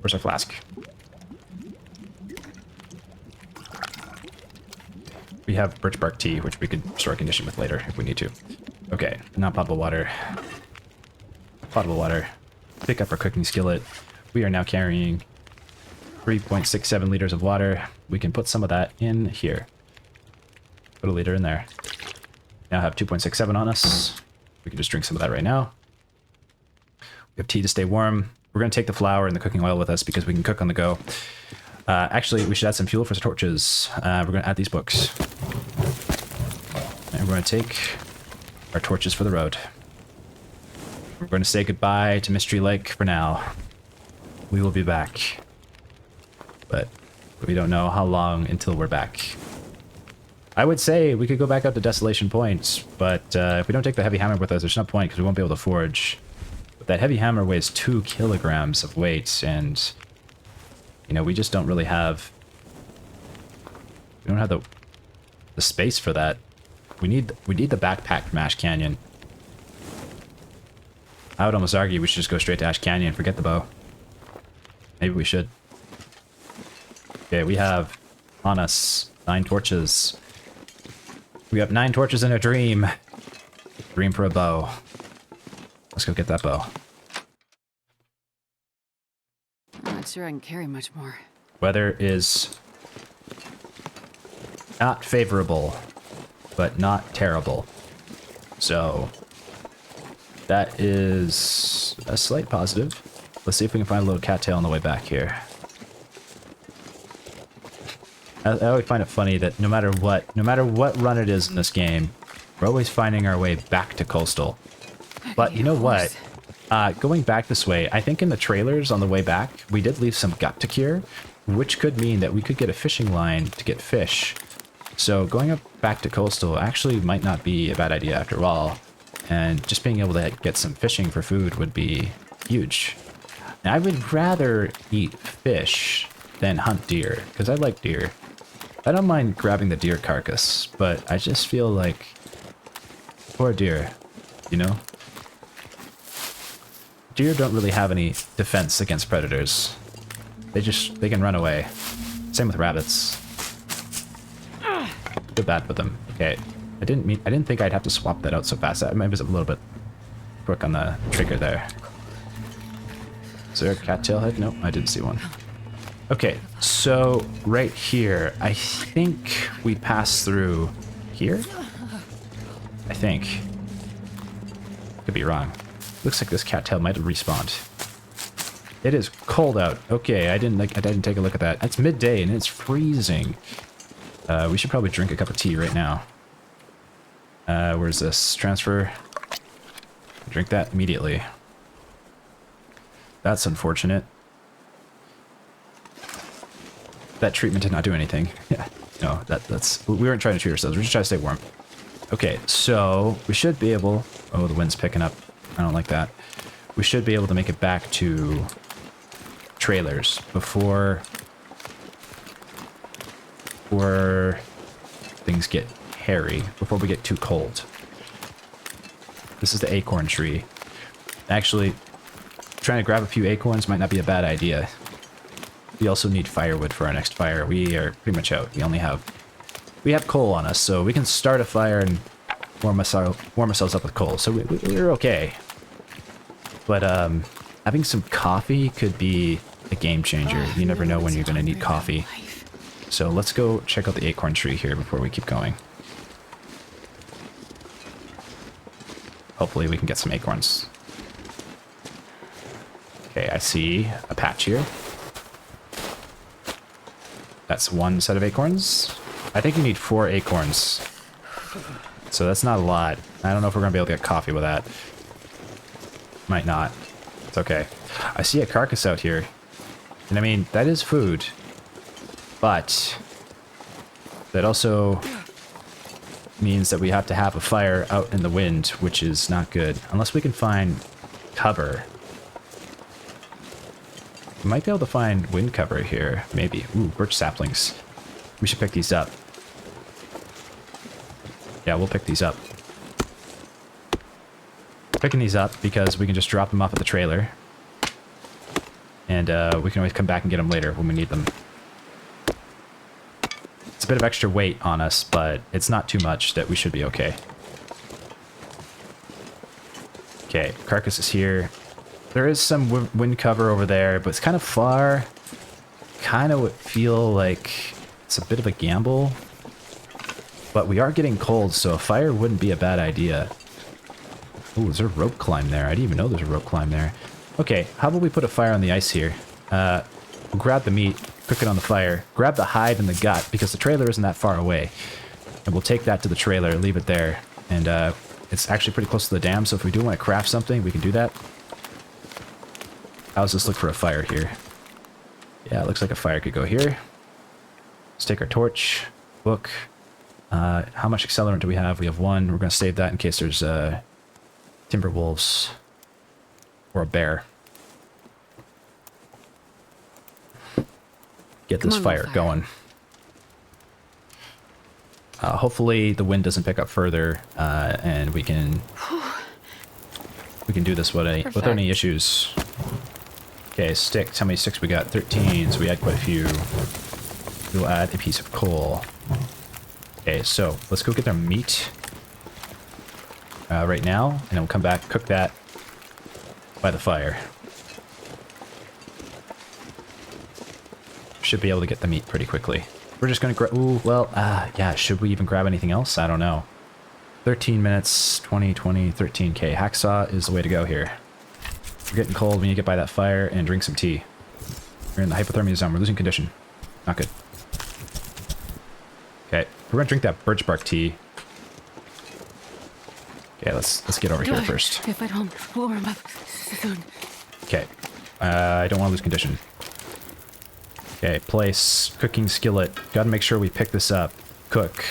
Where's our flask? We have birch bark tea, which we could store condition with later if we need to. Okay, not potable water. Potable water. Pick up our cooking skillet. We are now carrying 3.67 liters of water. We can put some of that in here. Put a liter in there. Now have 2.67 on us. We can just drink some of that right now. We have tea to stay warm. We're going to take the flour and the cooking oil with us because we can cook on the go. Actually, we should add some fuel for torches. We're going to add these books. And we're going to take our torches for the road. We're going to say goodbye to Mystery Lake for now. We will be back. But we don't know how long until we're back. I would say we could go back up to Desolation Point, but if we don't take the heavy hammer with us, there's no point because we won't be able to forge. But that heavy hammer weighs 2 kilograms of weight, and you know, we just don't really have... We don't have the space for that. We need the backpack from Ash Canyon. I would almost argue we should just go straight to Ash Canyon and forget the bow. Maybe we should. Okay, we have on us 9 torches. We have 9 torches in a dream. Dream for a bow. Let's go get that bow. I'm not sure I can carry much more. Weather is not favorable, but not terrible. So that is a slight positive. Let's see if we can find a little cattail on the way back here. I always find it funny that no matter what run it is in this game, we're always finding our way back to Coastal. But you know what? Going back this way, I think in the trailers on the way back, we did leave some gut to cure, which could mean that we could get a fishing line to get fish. So going up back to Coastal actually might not be a bad idea after all. And just being able to get some fishing for food would be huge. Now, I would rather eat fish than hunt deer, because I like deer. I don't mind grabbing the deer carcass, but I just feel like... Poor deer, you know? Deer don't really have any defense against predators. They can run away. Same with rabbits. Feel bad for them. Okay, I didn't think I'd have to swap that out so fast. I might be a little bit quick on the trigger there. Is there a cattail head? Nope, I didn't see one. Okay, so right here, I think we pass through here? I think. Could be wrong. Looks like this cattail might have respawned. It is cold out. Okay, I didn't take a look at that. It's midday and it's freezing. We should probably drink a cup of tea right now. Where's this? Transfer. Drink that immediately. That's unfortunate. That treatment did not do anything. Yeah, no, that's... We weren't trying to treat ourselves. We're just trying to stay warm. Okay, so we should be able... Oh, the wind's picking up. I don't like that. We should be able to make it back to trailers before things get hairy, before we get too cold. This is the acorn tree. Actually, trying to grab a few acorns might not be a bad idea. We also need firewood for our next fire. We are pretty much out. We have coal on us, so we can start a fire and warm ourselves up with coal. So we're okay. But having some coffee could be a game changer. You never know when you're going to need coffee. So let's go check out the acorn tree here before we keep going. Hopefully we can get some acorns. Okay, I see a patch here. That's one set of acorns. I think you need 4 acorns. So that's not a lot. I don't know if we're going to be able to get coffee with that. Might not. It's okay. I see a carcass out here. And I mean, that is food. But that also means that we have to have a fire out in the wind, which is not good. Unless we can find cover. We might be able to find wind cover here. Maybe. Ooh, birch saplings. We should pick these up. Yeah, we'll pick these up. Picking these up because we can just drop them off at the trailer. And we can always come back and get them later when we need them. It's a bit of extra weight on us, but it's not too much that we should be okay. Okay, carcass is here. There is some wind cover over there, but it's kind of far. Kind of would feel like it's a bit of a gamble. But we are getting cold, so a fire wouldn't be a bad idea. Ooh, is there a rope climb there? I didn't even know there's a rope climb there. Okay, how about we put a fire on the ice here? We'll grab the meat, cook it on the fire, grab the hide and the gut, because the trailer isn't that far away. And we'll take that to the trailer, leave it there. And it's actually pretty close to the dam, so if we do want to craft something, we can do that. Let's just look for a fire here. Yeah, it looks like a fire could go here. Let's take our torch, book. How much accelerant do we have? We have 1. We're going to save that in case there's timber wolves or a bear. Get this fire going. Hopefully the wind doesn't pick up further, and we can do this without any issues. Okay, sticks. How many sticks we got? 13, so we had quite a few. We'll add a piece of coal. Okay, so let's go get our meat right now, and then we'll come back, cook that by the fire. Should be able to get the meat pretty quickly. We're just going to grab... Ooh, well, yeah, should we even grab anything else? I don't know. 13 minutes, 20, 13k. Hacksaw is the way to go here. We're getting cold. We need to get by that fire and drink some tea. We're in the hypothermia zone. We're losing condition. Not good. Okay, we're going to drink that birch bark tea. Okay, let's get over here first. If I don't warm up soon. Okay, I don't want to lose condition. Okay, place, cooking skillet. Gotta make sure we pick this up. Cook.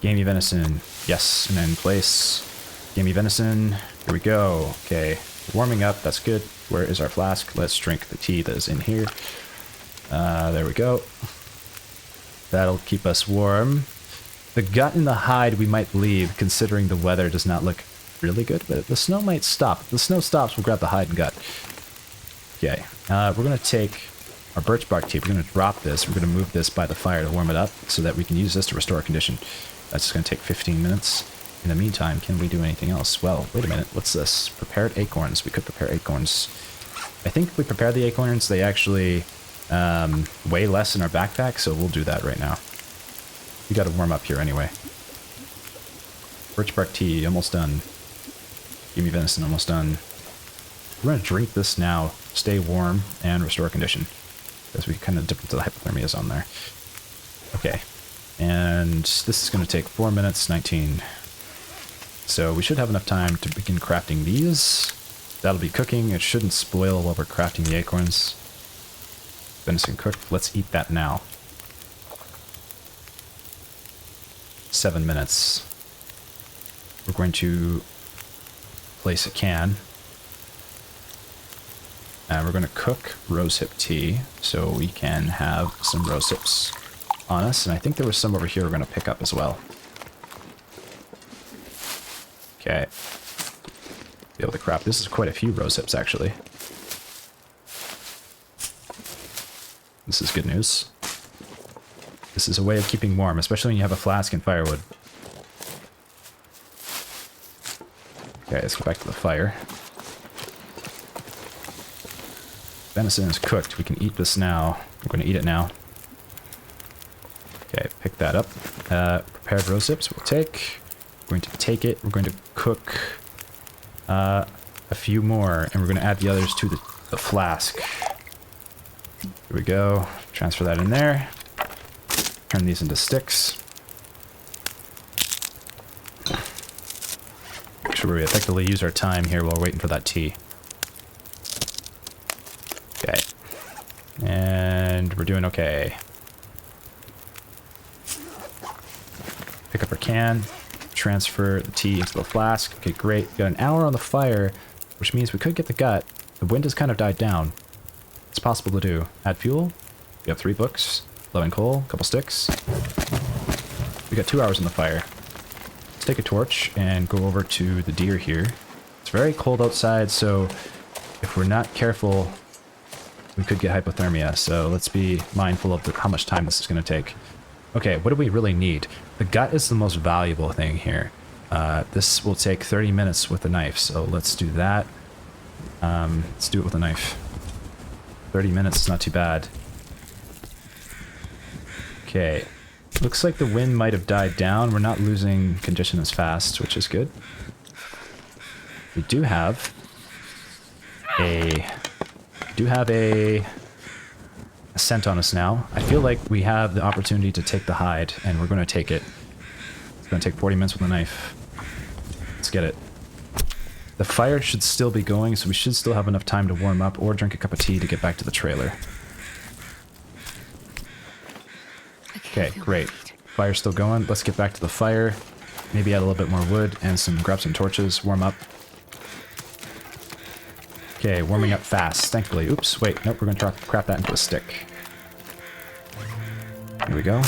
Gamey venison. Yes, and then place. Gamey venison. Here we go. Okay, warming up. That's good. Where is our flask? Let's drink the tea that is in here. There we go. That'll keep us warm. The gut and the hide we might leave, considering the weather does not look really good, but the snow might stop. If the snow stops, we'll grab the hide and gut. Okay, we're going to take our birch bark tea. We're going to drop this. We're going to move this by the fire to warm it up so that we can use this to restore condition. That's going to take 15 minutes. In the meantime, can we do anything else? Well, wait a minute. What's this? Prepared acorns. We could prepare acorns. I think if we prepare the acorns, they actually weigh less in our backpack, so we'll do that right now. We got to warm up here anyway. Birch bark tea, almost done. Give me venison, almost done. We're going to drink this now, stay warm, and restore condition. As we kind of dip into the hypothermia zone there. Okay. And this is going to take 4 minutes, 19. So we should have enough time to begin crafting these. That'll be cooking. It shouldn't spoil while we're crafting the acorns. Venison cooked. Let's eat that now. 7 minutes. We're going to place a can. And we're going to cook rosehip tea so we can have some rosehips. on us, and I think there was some over here we're going to pick up as well. Okay. Be able to crap. This is quite a few rose hips, actually. This is good news. This is a way of keeping warm, especially when you have a flask and firewood. Okay, let's go back to the fire. Venison is cooked. We can eat this now. We're going to eat it now. Okay, pick that up. Prepared rose hips we'll take. We're going to take it. We're going to cook a few more, and we're going to add the others to the flask. Here we go. Transfer that in there. Turn these into sticks. Make sure we effectively use our time here while waiting for that tea. Okay. And we're doing okay. Pick up our can. Transfer the tea into the flask. Okay, great. Got an hour on the fire, which means we could get the gut. The wind has kind of died down. It's possible to do. Add fuel. We have 3 books. 11 coal. A couple sticks. We got 2 hours in the fire. Let's take a torch and go over to the deer here. It's very cold outside, so if we're not careful, we could get hypothermia. So let's be mindful of how much time this is going to take. Okay, what do we really need? The gut is the most valuable thing here. This will take 30 minutes with a knife, so let's do that. Let's do it with a knife. 30 minutes is not too bad. Okay, looks like the wind might have died down. We're not losing condition as fast, which is good. We do have a scent on us now. I feel like we have the opportunity to take the hide, and we're going to take it. It's going to take 40 minutes with a knife. Let's get it. The fire should still be going, so we should still have enough time to warm up or drink a cup of tea to get back to the trailer. Okay, great. Fire's still going. Let's get back to the fire. Maybe add a little bit more wood and grab some torches. Warm up. Okay, warming up fast, thankfully. Oops, wait, nope, we're gonna crap that into a stick. Here we go.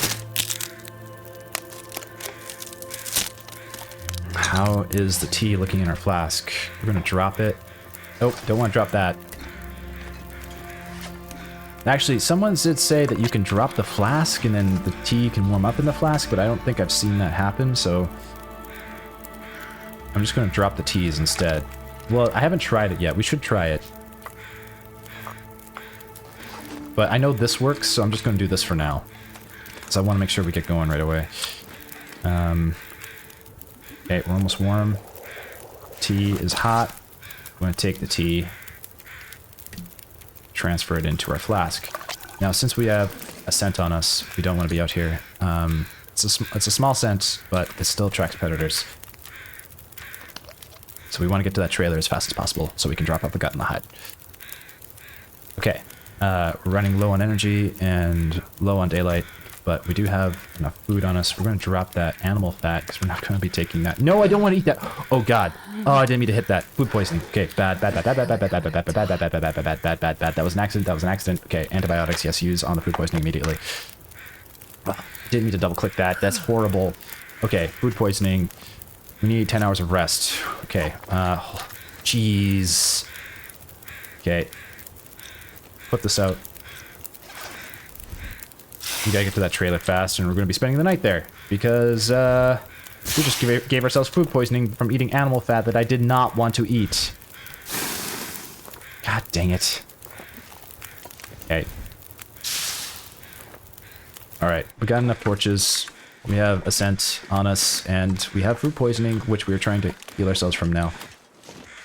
How is the tea looking in our flask? We're gonna drop it. Nope, don't want to drop that. Actually, someone did say that you can drop the flask and then the tea can warm up in the flask, but I don't think I've seen that happen, so I'm just gonna drop the teas instead. Well, I haven't tried it yet. We should try it. But I know this works, so I'm just going to do this for now. So I want to make sure we get going right away. Okay, we're almost warm. Tea is hot. I'm going to take the tea, transfer it into our flask. Now, since we have a scent on us, we don't want to be out here. It's a small scent, but it still attracts predators. So we want to get to that trailer as fast as possible so we can drop out the gut and the hide. Okay, we're running low on energy and low on daylight, but we do have enough food on us. We're going to drop that animal fat because we're not going to be taking that. No, I don't want to eat that. Oh God. Oh, I didn't mean to hit that. Food poisoning. Okay, bad. That was an accident. Okay, antibiotics, yes, use on the food poisoning immediately. Didn't mean to double click that. That's horrible. Okay, food poisoning. We need 10 hours of rest. Okay. Jeez. Okay. Put this out. We gotta get to that trailer fast, and we're gonna be spending the night there. Because, we just gave ourselves food poisoning from eating animal fat that I did not want to eat. God dang it. Okay. Alright, we got enough torches. We have a scent on us, and we have food poisoning, which we're trying to heal ourselves from now.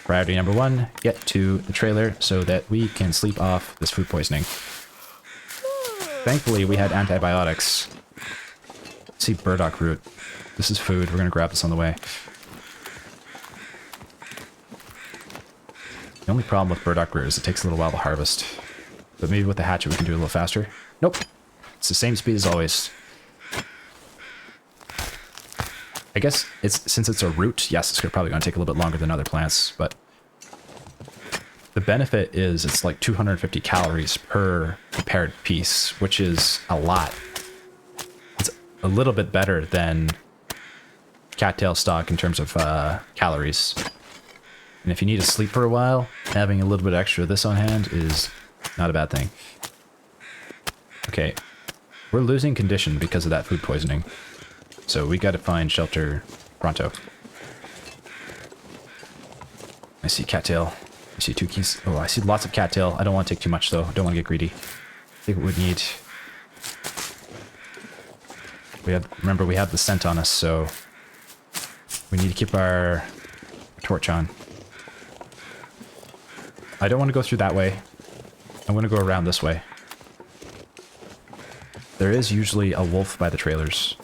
Priority number 1, get to the trailer so that we can sleep off this food poisoning. Thankfully, we had antibiotics. Let's see, burdock root. This is food. We're going to grab this on the way. The only problem with burdock root is it takes a little while to harvest. But maybe with the hatchet we can do it a little faster. Nope. It's the same speed as always. I guess since it's a root, yes, it's probably going to take a little bit longer than other plants, but the benefit is it's like 250 calories per prepared piece, which is a lot. a little bit better than cattail stock in terms of calories. And if you need to sleep for a while, having a little bit extra of this on hand is not a bad thing. Okay, we're losing condition because of that food poisoning. So we got to find shelter pronto. I see cattail. I see 2 keys. Oh, I see lots of cattail. I don't want to take too much though. I don't want to get greedy. I think what we need... remember, we have the scent on us, so we need to keep our torch on. I don't want to go through that way. I want to go around this way. There is usually a wolf by the trailers,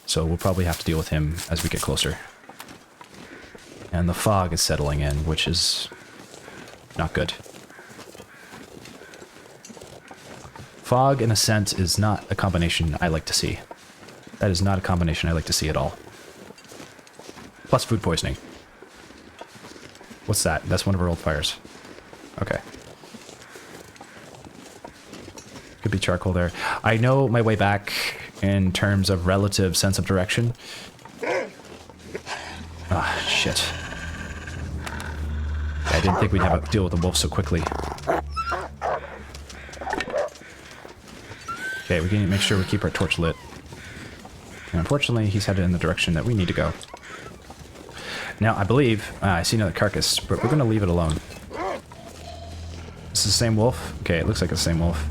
so we'll probably have to deal with him as we get closer. And the fog is settling in, which is not good. Fog and a scent is not a combination I like to see. That is not a combination I like to see at all. Plus food poisoning. What's that? That's one of our old fires. Okay. Could be charcoal there. I know my way back in terms of relative sense of direction. Ah, shit. I didn't think we'd have to deal with the wolf so quickly. Okay, we can make sure we keep our torch lit. And unfortunately, he's headed in the direction that we need to go. Now, I believe... I see another carcass, but we're going to leave it alone. This is the same wolf? Okay, it looks like it's the same wolf.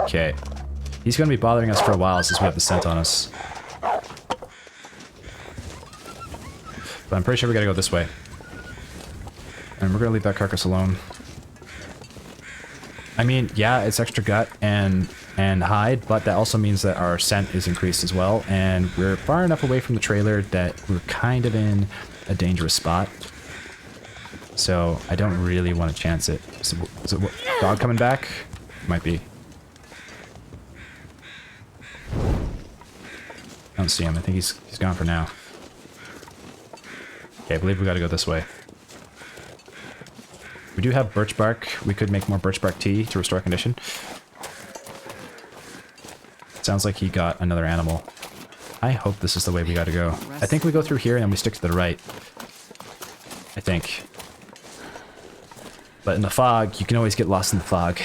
Okay. He's going to be bothering us for a while since we have the scent on us. But I'm pretty sure we got to go this way. And we're going to leave that carcass alone. I mean, yeah, it's extra gut and hide, but that also means that our scent is increased as well, and we're far enough away from the trailer that we're kind of in a dangerous spot. So I don't really want to chance it. Is it dog coming back? Might be. I don't see him. I think he's gone for now. Okay, I believe we got to go this way. We do have birch bark. We could make more birch bark tea to restore condition. Sounds like he got another animal. I hope this is the way we gotta go. I think we go through here and then we stick to the right. I think. But in the fog, you can always get lost in the fog.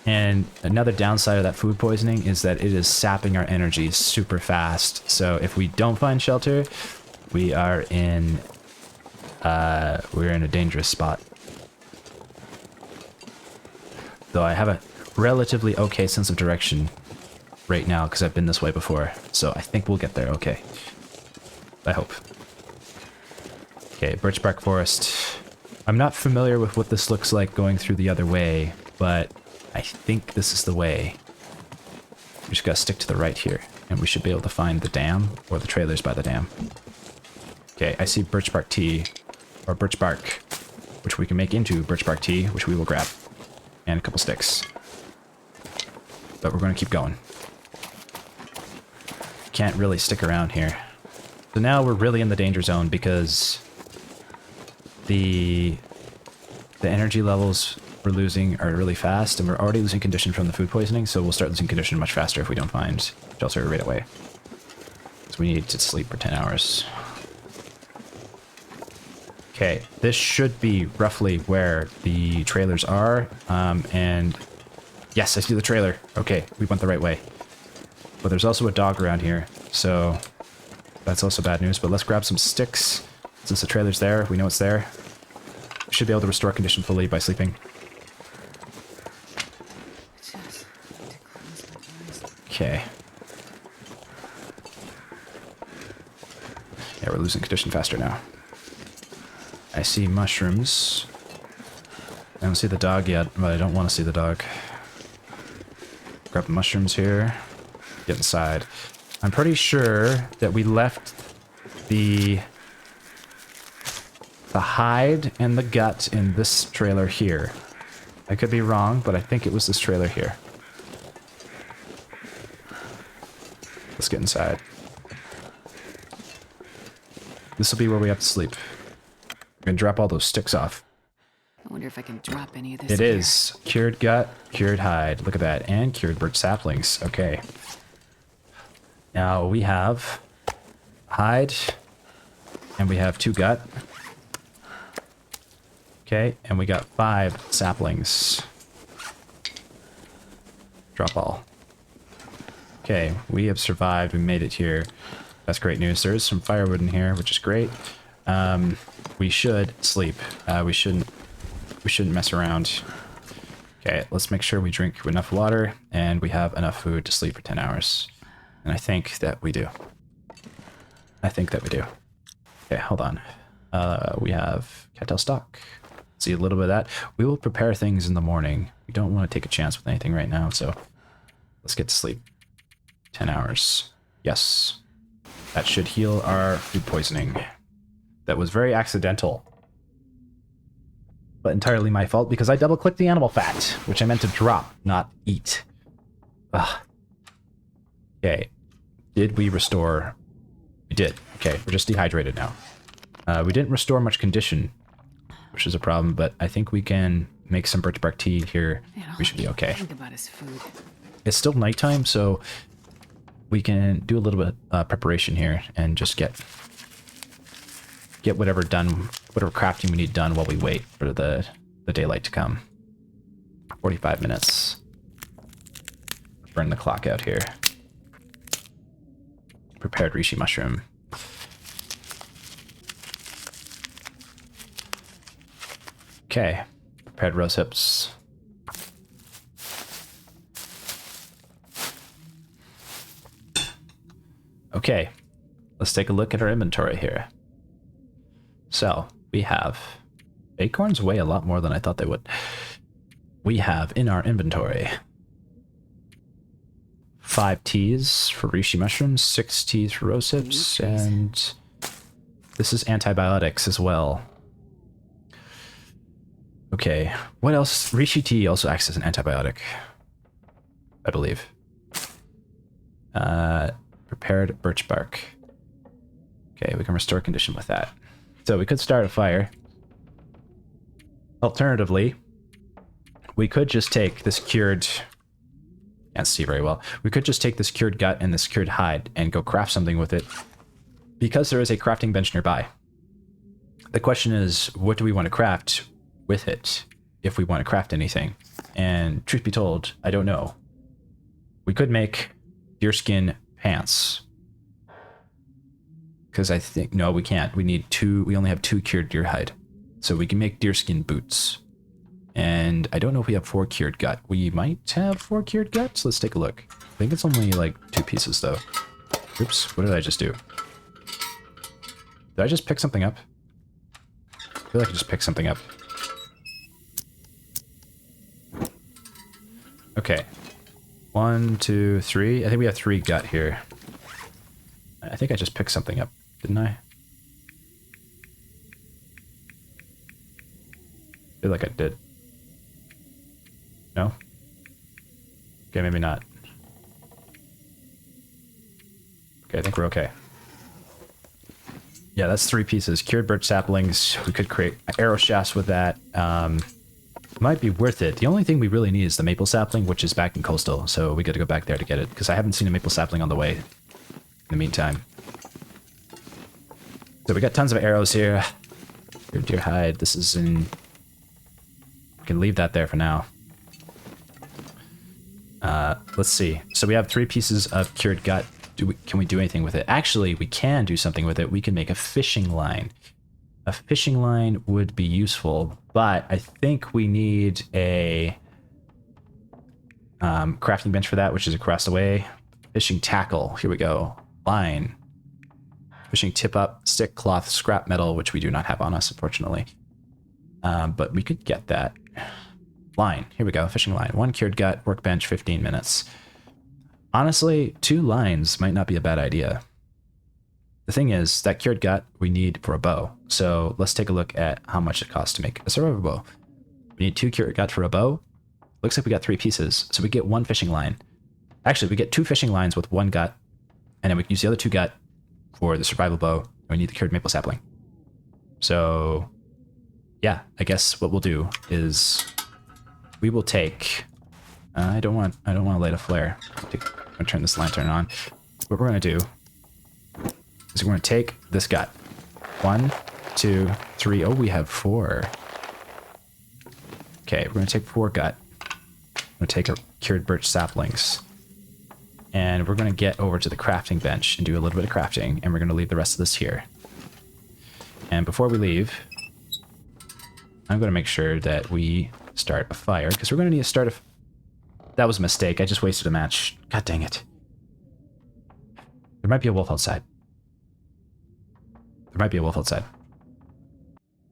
And another downside of that food poisoning is that it is sapping our energy super fast. So if we don't find shelter, we are in... we're in a dangerous spot. Though I have a relatively okay sense of direction right now because I've been this way before. So I think we'll get there okay. I hope. Okay, birch bark forest. I'm not familiar with what this looks like going through the other way, but I think this is the way. We just gotta stick to the right here, and we should be able to find the dam or the trailers by the dam. Okay, I see birch bark tea, or birch bark, which we can make into birch bark tea, which we will grab, and a couple sticks. But we're going to keep going. Can't really stick around here. So now we're really in the danger zone because the energy levels we're losing are really fast, and we're already losing condition from the food poisoning, so we'll start losing condition much faster if we don't find shelter right away. So we need to sleep for 10 hours. Okay, this should be roughly where the trailers are, and yes, I see the trailer. Okay, we went the right way. But there's also a dog around here, so that's also bad news. But let's grab some sticks. Since the trailer's there, we know it's there. We should be able to restore condition fully by sleeping. Okay. Yeah, we're losing condition faster now. I see mushrooms. I don't see the dog yet, but I don't want to see the dog. Grab the mushrooms here. Get inside. I'm pretty sure that we left the hide and the gut in this trailer here. I could be wrong, but I think it was this trailer here. Let's get inside. This will be where we have to sleep. I'm gonna drop all those sticks off. I wonder if I can drop any of this. It here. is. Cured gut, cured hide. Look at that. And cured birch saplings. Okay. Now we have hide. And we have 2 gut. Okay. And we got 5 saplings. Drop all. Okay. We have survived. We made it here. That's great news. There is some firewood in here, which is great. We should sleep. We shouldn't mess around. Okay, let's make sure we drink enough water and we have enough food to sleep for 10 hours. And I think that we do. Okay, hold on. We have cattail stock. See a little bit of that. We will prepare things in the morning. We don't want to take a chance with anything right now, so let's get to sleep. 10 hours. Yes. That should heal our food poisoning. That was very accidental. But entirely my fault because I double-clicked the animal fat, which I meant to drop, not eat. Ugh. Okay. Did we restore? We did. Okay, we're just dehydrated now. We didn't restore much condition, which is a problem, but I think we can make some birch bark tea here. Man, We should be okay. Think about his food. It's still nighttime, so we can do a little bit preparation here and just get whatever done, whatever crafting we need done while we wait for the daylight to come. 45 minutes. Burn the clock out here. Prepared reishi mushroom. Okay. Prepared rose hips. Okay. Let's take a look at our inventory here. So, we have... Acorns weigh a lot more than I thought they would. We have in our inventory 5 teas for reishi mushrooms, 6 teas for rose hips, and this is antibiotics as well. Okay, what else? Reishi tea also acts as an antibiotic, I believe. Prepared birch bark. Okay, we can restore condition with that. So we could start a fire. Alternatively, we could just take this cured... Can't see very well. We could just take this cured gut and this cured hide and go craft something with it, because there is a crafting bench nearby. The question is, what do we want to craft with it, if we want to craft anything? And truth be told, I don't know. We could make deerskin pants. Because I think... No, we can't. We need 2... We only have 2 cured deer hide. So we can make deerskin boots. And I don't know if we have 4 cured gut. We might have 4 cured guts. Let's take a look. I think it's only like 2 pieces though. Oops, what did I just do? Did I just pick something up? I feel like I just picked something up. Okay. 1, 2, 3. I think we have 3 gut here. I think I just picked something up, didn't I? I feel like I did. No? Okay, maybe not. Okay, I think we're okay. Yeah, that's 3 pieces. Cured birch saplings. We could create arrow shafts with that. Might be worth it. The only thing we really need is the maple sapling, which is back in coastal. So we got to go back there to get it, because I haven't seen a maple sapling on the way in the meantime. So we got tons of arrows here. Deer hide. This is in... We can leave that there for now. Let's see. So we have 3 pieces of cured gut. Can we do anything with it? Actually, we can do something with it. We can make a fishing line. A fishing line would be useful, but I think we need a crafting bench for that, which is across the way. Fishing tackle. Here we go. Line. Fishing tip up, stick, cloth, scrap metal, which we do not have on us, unfortunately. But we could get that. Line. Here we go. Fishing line. 1 cured gut, workbench, 15 minutes. Honestly, 2 lines might not be a bad idea. The thing is, that cured gut we need for a bow. So let's take a look at how much it costs to make a survival bow. We need 2 cured gut for a bow. Looks like we got 3 pieces. So we get 1 fishing line. Actually, we get 2 fishing lines with 1 gut. And then we can use the other 2 gut for the survival bow. And we need the cured maple sapling. So yeah, I guess what we'll do is we will take. I don't want to light a flare. I'm gonna turn this lantern on. What we're gonna do is we're gonna take this gut. 1, 2, 3. Oh, we have 4. Okay, we're gonna take 4 gut. I'm gonna take our cured birch saplings. And we're gonna get over to the crafting bench and do a little bit of crafting, and we're gonna leave the rest of this here. And before we leave, I'm gonna make sure that we start a fire, because we're gonna need to start a... That was a mistake, I just wasted a match. God dang it. There might be a wolf outside. There might be a wolf outside.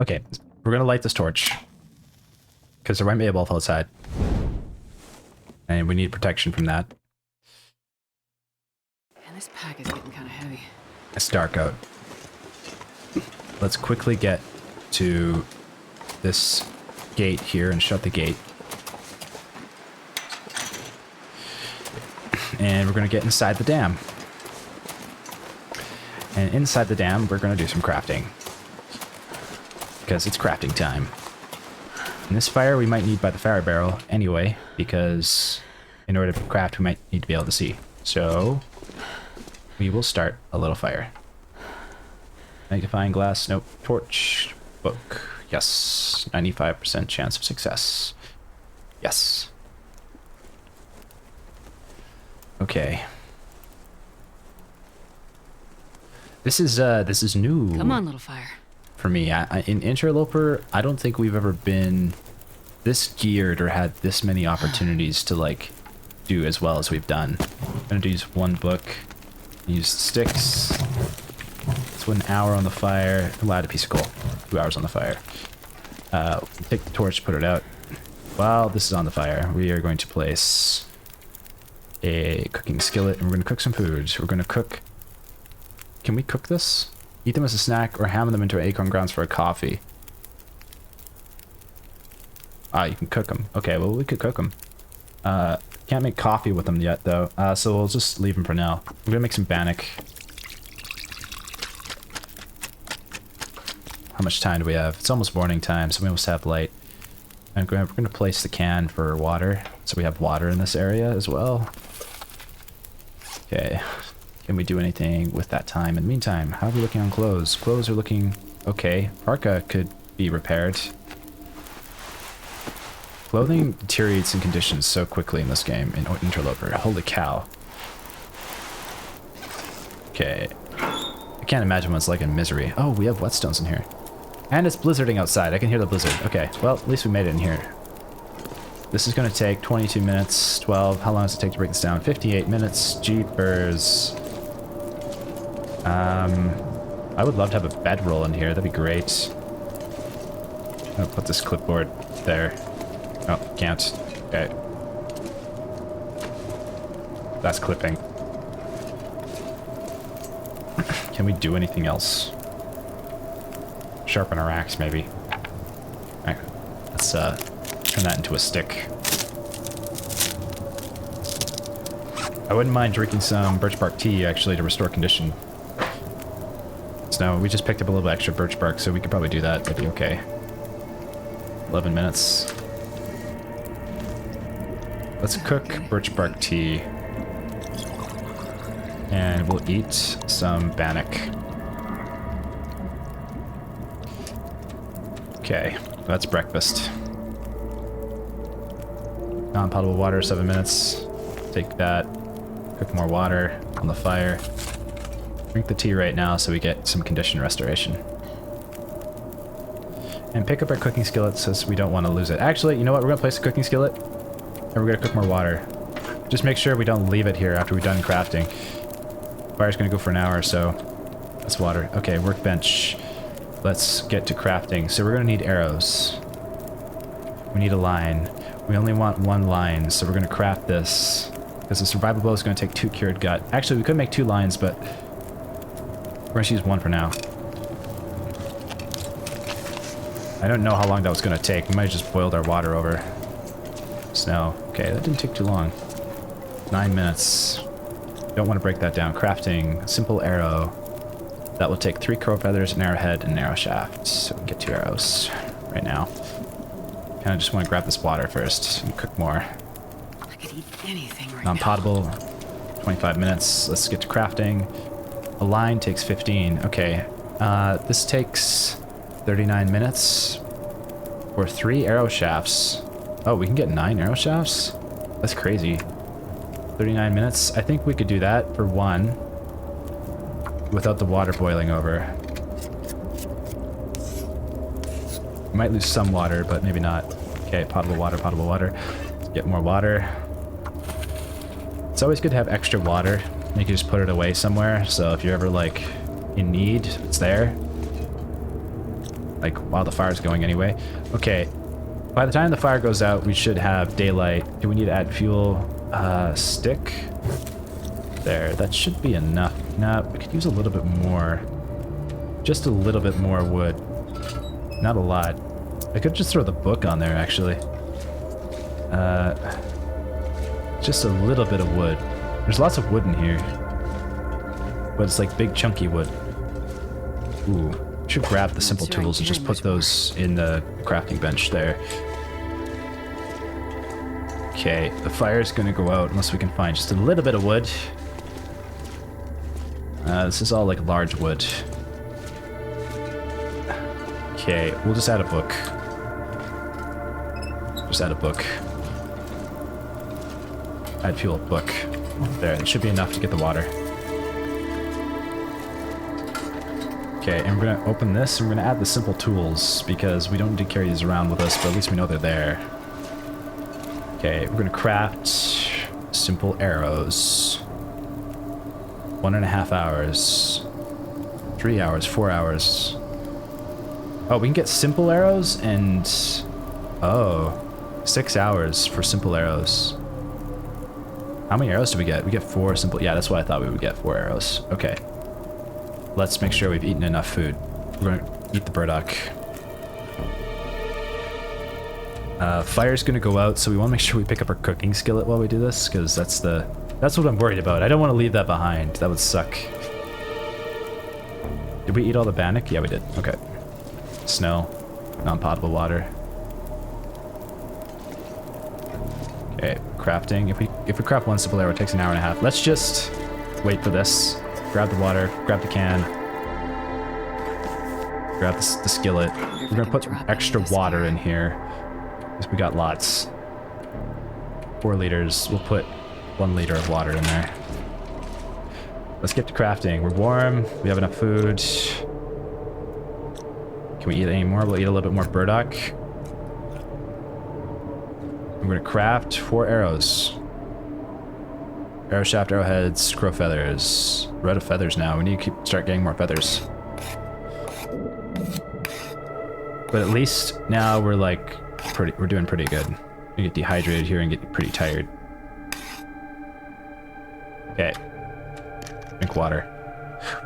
Okay, we're gonna light this torch, because there might be a wolf outside. And we need protection from that. Man, this pack is getting kind of heavy. It's dark out. Let's quickly get to this gate here and shut the gate. And we're going to get inside the dam. And inside the dam, we're going to do some crafting. Because it's crafting time. And this fire we might need by the fire barrel anyway, because in order to craft we might need to be able to see. So we will start a little fire. Magnifying glass, nope. Torch, book, yes. 95% chance of success. Yes. Okay. This is new. Come on, little fire. For me, in Interloper, I don't think we've ever been this geared or had this many opportunities to like do as well as we've done. I'm gonna use 1 book, use sticks. It's 1 hour on the fire. Light a piece of coal. 2 hours on the fire. Take the torch, put it out. While this is on the fire, we are going to place a cooking skillet, and we're gonna cook some foods. We're gonna cook. Can we cook this? Eat them as a snack or ham them into acorn grounds for a coffee. Ah, you can cook them. Okay, well, we could cook them. Can't make coffee with them yet, though. So we'll just leave them for now. We're gonna make some bannock. How much time do we have? It's almost morning time, so we almost have light. And we're gonna place the can for water, so we have water in this area as well. Okay. Can we do anything with that time? In the meantime, how are we looking on clothes? Clothes are looking okay. Parka could be repaired. Clothing deteriorates in conditions so quickly in this game, in Interloper. Holy cow. Okay. I can't imagine what it's like in Misery. Oh, we have whetstones in here. And it's blizzarding outside. I can hear the blizzard. Okay, well, at least we made it in here. This is going to take 22 minutes, 12. How long does it take to break this down? 58 minutes. Jeepers. I would love to have a bedroll in here. That'd be great. I'm gonna put this clipboard there. Oh, can't. Okay. That's clipping. Can we do anything else? Sharpen our axe, maybe. Alright, let's turn that into a stick. I wouldn't mind drinking some birch bark tea, actually, to restore condition. So we just picked up a little extra birch bark, so we could probably do that. That'd be okay. 11 minutes. Let's cook birch bark tea. And we'll eat some bannock. Okay, that's breakfast. Non-potable water, 7 minutes. Take that. Cook more water on the fire. Drink the tea right now so we get some condition restoration. And pick up our cooking skillet since we don't want to lose it. Actually, you know what? We're going to place the cooking skillet. And we're going to cook more water. Just make sure we don't leave it here after we're done crafting. Fire's going to go for an hour or so. That's water. Okay, workbench. Let's get to crafting. So we're going to need arrows. We need a line. We only want 1 line, so we're going to craft this. Because the survival bow is going to take 2 cured gut. Actually, we could make 2 lines, but we're going to use 1 for now. I don't know how long that was going to take. We might have just boiled our water over snow. Okay, that didn't take too long. 9 minutes. Don't want to break that down. Crafting, simple arrow. That will take 3 crow feathers, an arrowhead, and an arrow shaft. So we can get 2 arrows. right now. Kind of just want to grab this water first and cook more. I could eat anything right Non-potable, 25 minutes. Let's get to crafting. A line takes 15. Okay, this takes 39 minutes for 3 arrow shafts. Oh, we can get 9 arrow shafts? That's crazy. 39 minutes. I think we could do that for 1 without the water boiling over. We might lose some water, but maybe not. Okay, potable water, potable water. Let's get more water. It's always good to have extra water. You can just put it away somewhere, so if you're ever, like, in need, it's there. Like, while the fire's going anyway. Okay, by the time the fire goes out, we should have daylight. Do we need to add fuel? Stick? There, that should be enough. Nah, we could use a little bit more. Just a little bit more wood. Not a lot. I could just throw the book on there, actually. Just a little bit of wood. There's lots of wood in here. But it's like big chunky wood. Ooh. Should grab the simple tools and just put those in the crafting bench there. Okay, the fire's gonna go out unless we can find just a little bit of wood. This is all like large wood. Okay, we'll just add a book. Just add a book. Add fuel, book. There, that should be enough to get the water. Okay, and we're gonna open this and we're gonna add the simple tools because we don't need to carry these around with us, but at least we know they're there. Okay, we're gonna craft simple arrows. 1.5 hours. 3 hours, 4 hours. Oh, we can get simple arrows and... Oh, 6 hours for simple arrows. How many arrows do we get? We get 4 simple... Yeah, that's what I thought we would get, 4 arrows. Okay. Let's make sure we've eaten enough food. We're gonna eat the burdock. Fire's gonna go out, so we want to make sure we pick up our cooking skillet while we do this, because that's what I'm worried about. I don't want to leave that behind. That would suck. Did we eat all the bannock? Yeah, we did. Okay. Snow. Non-potable water. Okay, crafting. If we craft 1 simple arrow, it takes an hour and a half. Let's just wait for this. Grab the water, grab the can, grab the skillet. We're gonna put extra water in here, because we got lots. 4 liters, we'll put 1 liter of water in there. Let's get to crafting. We're warm, we have enough food. Can we eat any more? We'll eat a little bit more burdock. We're gonna craft 4 arrows. Arrow shaft, arrowheads, crow feathers. We're out of feathers now. We need to start getting more feathers. But at least now we're like we're doing pretty good. We get dehydrated here and get pretty tired. Okay. Drink water.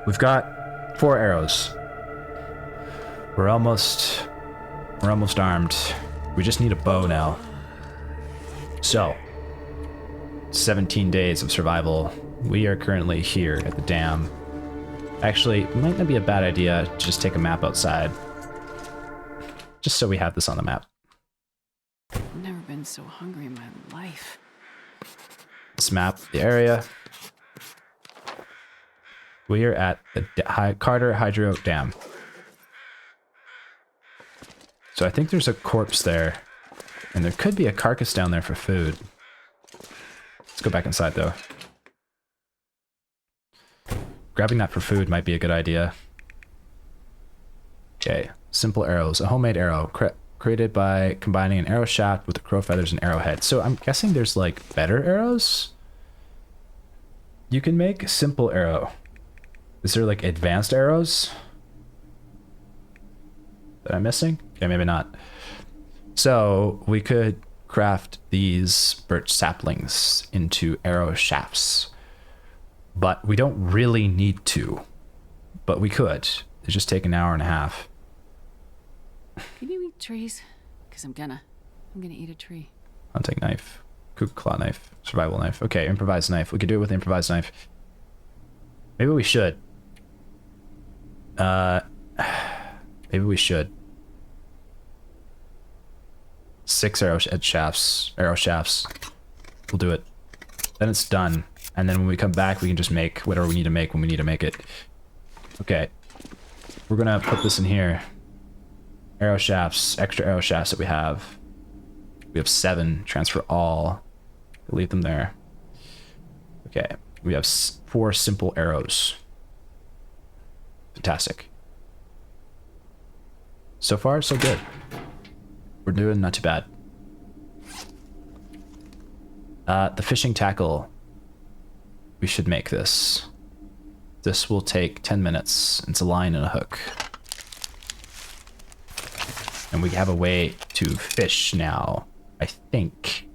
We've got 4 arrows. We're almost armed. We just need a bow now. So 17 days of survival. We are currently here at the dam. Actually, it might not be a bad idea to just take a map outside. Just so we have this on the map. I've never been so hungry in my life. Let's map the area. We are at the Carter Hydro Dam. So I think there's a corpse there. And there could be a carcass down there for food. Let's go back inside, though. Grabbing that for food might be a good idea. Okay, simple arrows. A homemade arrow created by combining an arrow shaft with the crow feathers and arrowhead. So I'm guessing there's like better arrows you can make. Simple arrow. Is there like advanced arrows that I'm missing? Okay, maybe not. So we could craft these birch saplings into arrow shafts, but we don't really need to, but we could. It just take an hour and a half. Can you eat trees? Because I'm gonna eat a tree. Hunting knife, cook claw knife, survival knife. Okay, improvised knife. We could do it with improvised knife. Maybe we should. Maybe we should. 6 arrow shafts. We'll do it. Then it's done. And then when we come back, we can just make whatever we need to make when we need to make it. Okay. We're gonna put this in here. Arrow shafts, extra arrow shafts that we have. We have 7. Transfer all. Leave them there. Okay. We have 4 simple arrows. Fantastic. So far, so good. We're doing not too bad. The fishing tackle. We should make this. This will take 10 minutes. It's a line and a hook. And we have a way to fish now, I think.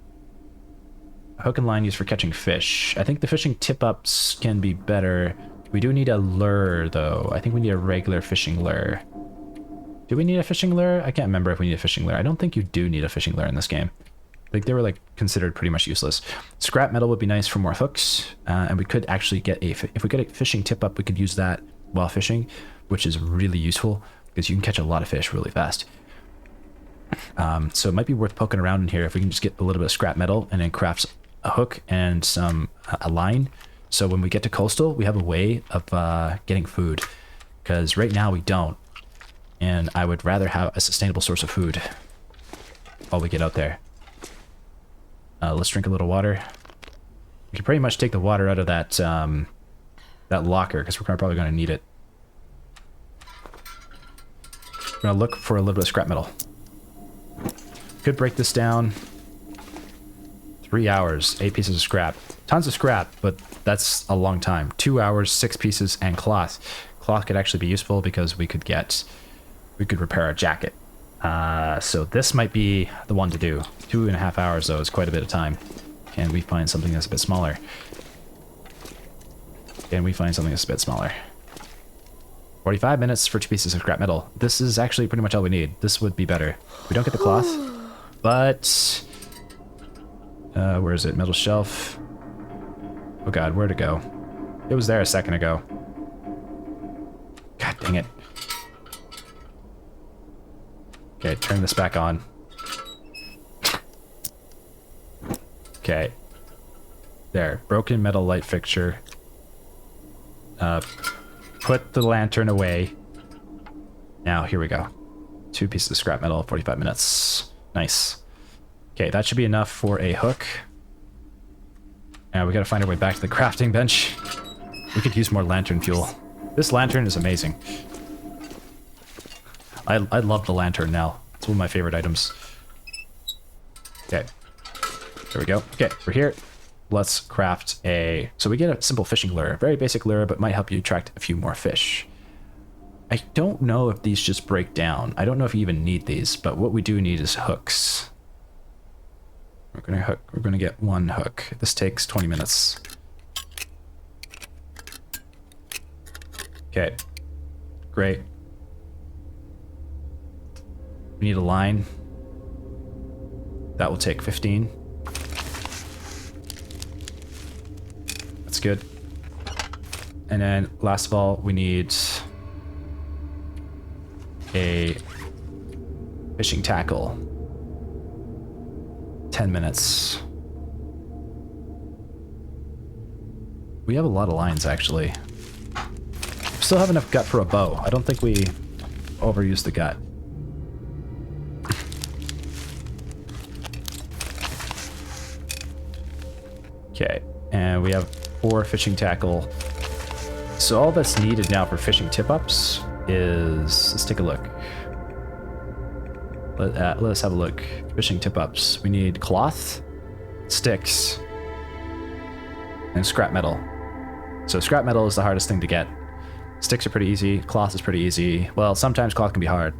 A hook and line used for catching fish. I think the fishing tip-ups can be better. We do need a lure, though. I think we need a regular fishing lure. Do we need a fishing lure? I can't remember if we need a fishing lure. I don't think you do need a fishing lure in this game. Like, they were, like, considered pretty much useless. Scrap metal would be nice for more hooks. And we could actually get a... If we get a fishing tip-up, we could use that while fishing, which is really useful because you can catch a lot of fish really fast. So it might be worth poking around in here if we can just get a little bit of scrap metal and then craft a hook and a line. So when we get to coastal, we have a way of getting food. Because right now we don't. And I would rather have a sustainable source of food while we get out there. Let's drink a little water. We can pretty much take the water out of that that locker because we're probably going to need it. We're going to look for a little bit of scrap metal. Could break this down. 3 hours, 8 pieces of scrap. Tons of scrap, but that's a long time. 2 hours, 6 pieces, and cloth. Cloth could actually be useful because we could repair our jacket. So this might be the one to do. 2.5 hours, though, is quite a bit of time. Can we find something that's a bit smaller? Can we find something that's a bit smaller? 45 minutes for 2 pieces of scrap metal. This is actually pretty much all we need. This would be better. We don't get the cloth, but... where is it? Metal shelf. Oh god, where'd it go? It was there a second ago. God dang it. Okay, turn this back on. Okay. There. Broken metal light fixture. Put the lantern away. Now, here we go. 2 pieces of scrap metal, 45 minutes. Nice. Okay, that should be enough for a hook. Now we gotta find our way back to the crafting bench. We could use more lantern fuel. This lantern is amazing. I love the lantern now. It's one of my favorite items. Okay. There we go. Okay, we're here. Let's craft a... So we get a simple fishing lure. Very basic lure, but might help you attract a few more fish. I don't know if these just break down. I don't know if you even need these, but what we do need is hooks. We're gonna get 1 hook. This takes 20 minutes. Okay. Great. We need a line. That will take 15. That's good. And then last of all, we need a fishing tackle. 10 minutes. We have a lot of lines, actually. We still have enough gut for a bow. I don't think we overuse the gut. Okay, and we have 4 fishing tackle. So all that's needed now for fishing tip-ups is... Let's take a look. Let us have a look. Fishing tip-ups. We need cloth, sticks, and scrap metal. So scrap metal is the hardest thing to get. Sticks are pretty easy. Cloth is pretty easy. Well, sometimes cloth can be hard.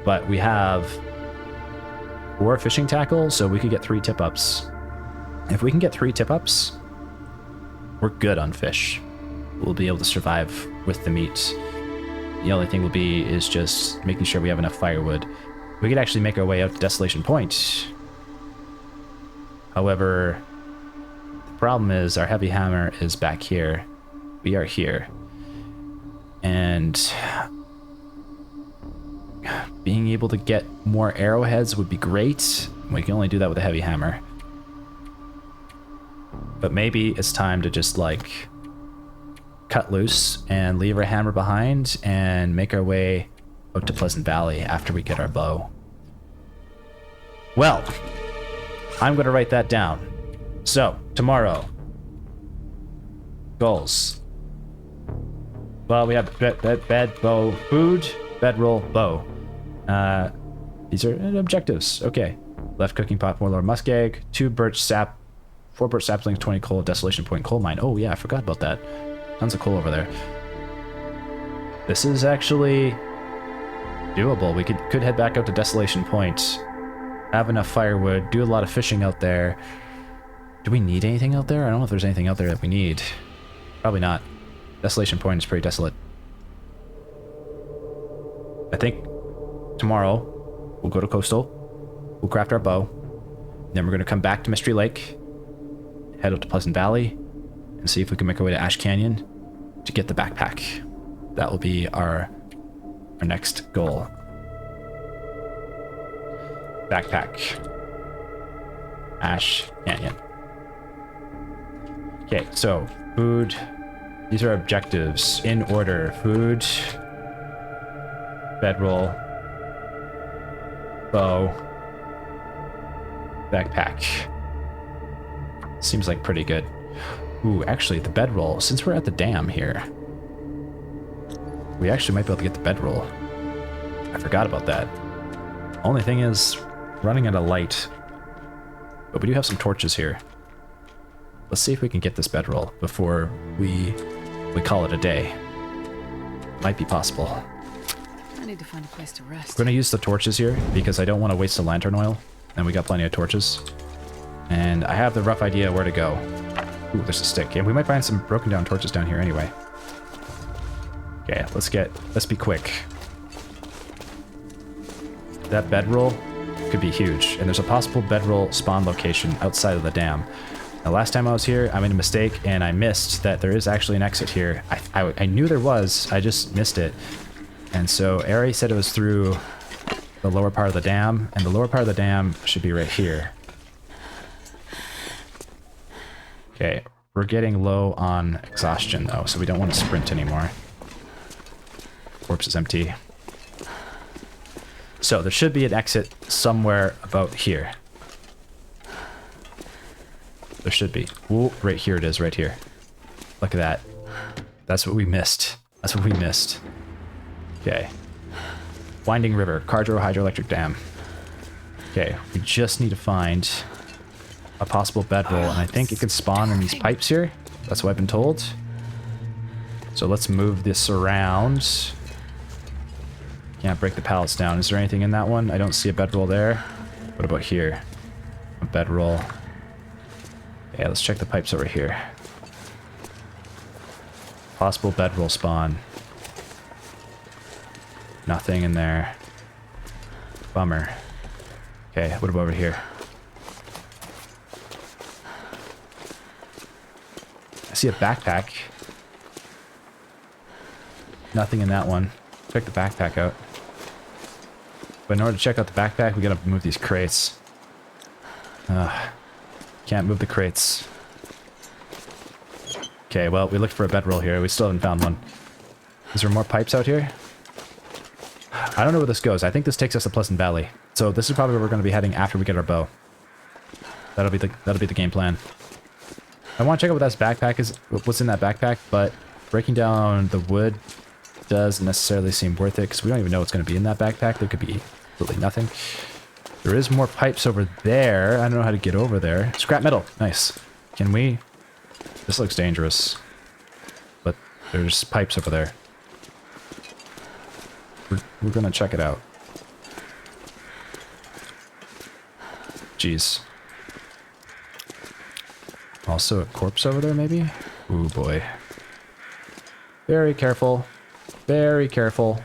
But we have 4 fishing tackle, so we could get 3 tip-ups. If we can get 3 tip-ups, we're good on fish. We'll be able to survive with the meat. The only thing will be is just making sure we have enough firewood. We could actually make our way out to Desolation Point. However, the problem is our heavy hammer is back here. We are here. And being able to get more arrowheads would be great. We can only do that with a heavy hammer. But maybe it's time to just like cut loose and leave our hammer behind and make our way out to Pleasant Valley after we get our bow. Well, I'm going to write that down. So, tomorrow. Goals. Well, we have bed, bow, food, bedroll, bow. These are objectives. Okay. Left cooking pot, 4 lower muskeg, 2 birch sap, 4 birch saplings, 20 coal, Desolation Point coal mine. Oh yeah, I forgot about that. Tons of coal over there. This is actually doable. We could head back out to Desolation Point, have enough firewood, do a lot of fishing out there. Do we need anything out there? I don't know if there's anything out there that we need. Probably not. Desolation Point is pretty desolate. I think tomorrow we'll go to Coastal, we'll craft our bow, then we're going to come back to Mystery Lake, head up to Pleasant Valley, and see if we can make our way to Ash Canyon to get the backpack. That will be our next goal. Backpack. Ash Canyon. Okay, so food. These are objectives in order. Food, bedroll, bow, backpack. Seems like pretty good. Ooh, actually, the bedroll, since we're at the dam here, we actually might be able to get the bedroll. I forgot about that. Only thing is, running out of light. But we do have some torches here. Let's see if we can get this bedroll before we call it a day. Might be possible. I need to find a place to rest. We're gonna use the torches here because I don't want to waste the lantern oil. And we got plenty of torches. And I have the rough idea where to go. Ooh, there's a stick. And we might find some broken down torches down here anyway. Okay, let's be quick. That bedroll could be huge. And there's a possible bedroll spawn location outside of the dam. The last time I was here, I made a mistake and I missed that there is actually an exit here. I knew there was, I just missed it. And so Ari said it was through the lower part of the dam, and the lower part of the dam should be right here. Okay, we're getting low on exhaustion though, so we don't want to sprint anymore. Corpse is empty. So there should be an exit somewhere about here. There should be. Ooh, right here it is, right here. Look at that. That's what we missed. That's what we missed. Okay. Winding River, Cardro Hydroelectric Dam. Okay, we just need to find a possible bedroll, and I think it can spawn in these pipes here. That's what I've been told. So let's move this around. Can't break the pallets down. Is there anything in that one? I don't see a bedroll there. What about here? A bedroll. Yeah, let's check the pipes over here. Possible bedroll spawn. Nothing in there. Bummer. Okay, what about over here? I see a backpack. Nothing in that one. Check the backpack out. But in order to check out the backpack, we gotta move these crates. Can't move the crates. Okay, well, we looked for a bedroll here. We still haven't found one. Is there more pipes out here? I don't know where this goes. I think this takes us to Pleasant Valley. So this is probably where we're going to be heading after we get our bow. That'll be the game plan. I want to check out what that backpack is, what's in that backpack, but breaking down the wood doesn't necessarily seem worth it because we don't even know what's going to be in that backpack. There could be absolutely nothing. There is more pipes over there. I don't know how to get over there. Scrap metal. Nice. Can we? This looks dangerous. But there's pipes over there. We're gonna check it out. Jeez. Also a corpse over there, maybe? Ooh, boy. Very careful. Very careful.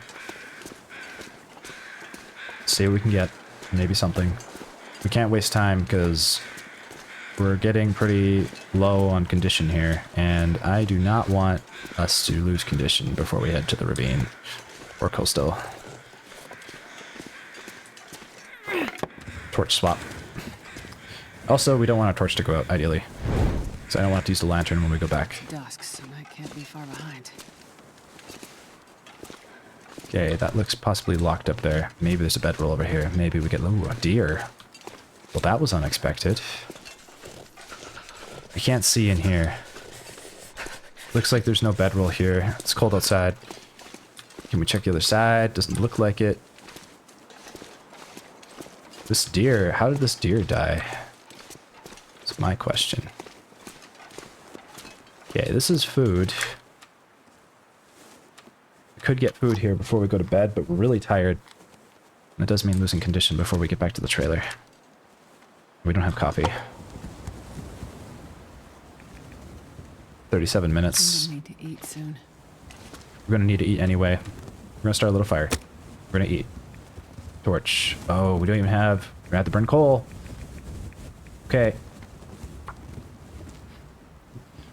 See what we can get. Maybe something. We can't waste time because we're getting pretty low on condition here, and I do not want us to lose condition before we head to the ravine or coastal. torch swap. Also, we don't want our torch to go out, ideally. So I don't want to use the lantern when we go back. Dusk, so I can't be far behind. Okay, that looks possibly locked up there. Maybe there's a bedroll over here. Maybe we get... Ooh, a deer. Well, that was unexpected. I can't see in here. Looks like there's no bedroll here. It's cold outside. Can we check the other side? Doesn't look like it. This deer... How did this deer die? That's my question. Okay, this is food. We could get food here before we go to bed, but we're really tired. That does mean losing condition before we get back to the trailer. We don't have coffee. 37 minutes. I'm gonna need to eat soon. We're gonna need to eat anyway. We're gonna start a little fire. We're gonna eat. Torch. Oh, we don't even have... We're gonna have to burn coal. Okay.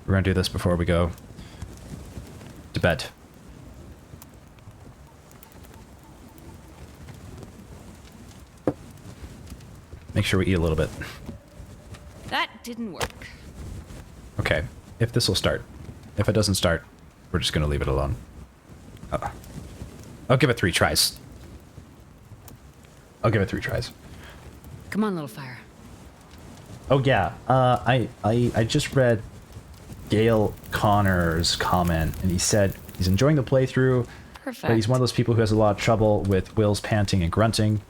We're gonna do this before we go to bed. Make sure we eat a little bit. That didn't work. Okay, if this will start. If it doesn't start, we're just gonna leave it alone. I'll give it 3 tries. I'll give it 3 tries. Come on, little fire. Oh yeah, I just read Gail Connor's comment, and he said he's enjoying the playthrough, Perfect. but he's one of those people who has a lot of trouble with Will's panting and grunting.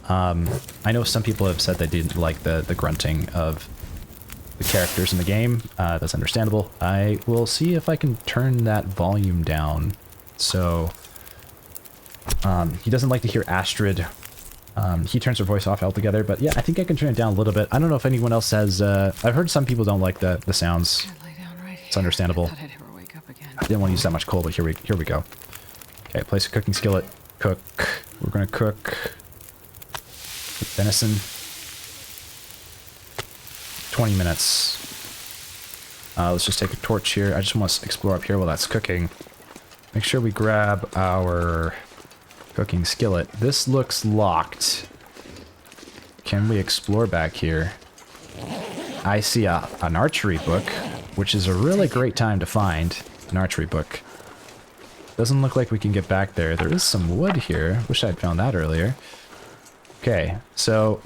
I know some people have said they didn't like the grunting of the characters in the game. That's understandable. I will see if I can turn that volume down. So, he doesn't like to hear Astrid. He turns her voice off altogether, but yeah, I think I can turn it down a little bit. I don't know if anyone else has, I've heard some people don't like the sounds. Lay down right It's understandable. I thought I'd ever wake up again. I didn't want to use that much coal, but here we go. Okay, place a cooking skillet. Cook. We're gonna cook venison. 20 minutes. Let's just take a torch here. I just want to explore up here while that's cooking. Make sure we grab our cooking skillet. This looks locked. Can we explore back here? I see an archery book, which is a really great time to find an archery book. Doesn't look like we can get back there. There is some wood here. Wish I'd found that earlier. Okay, so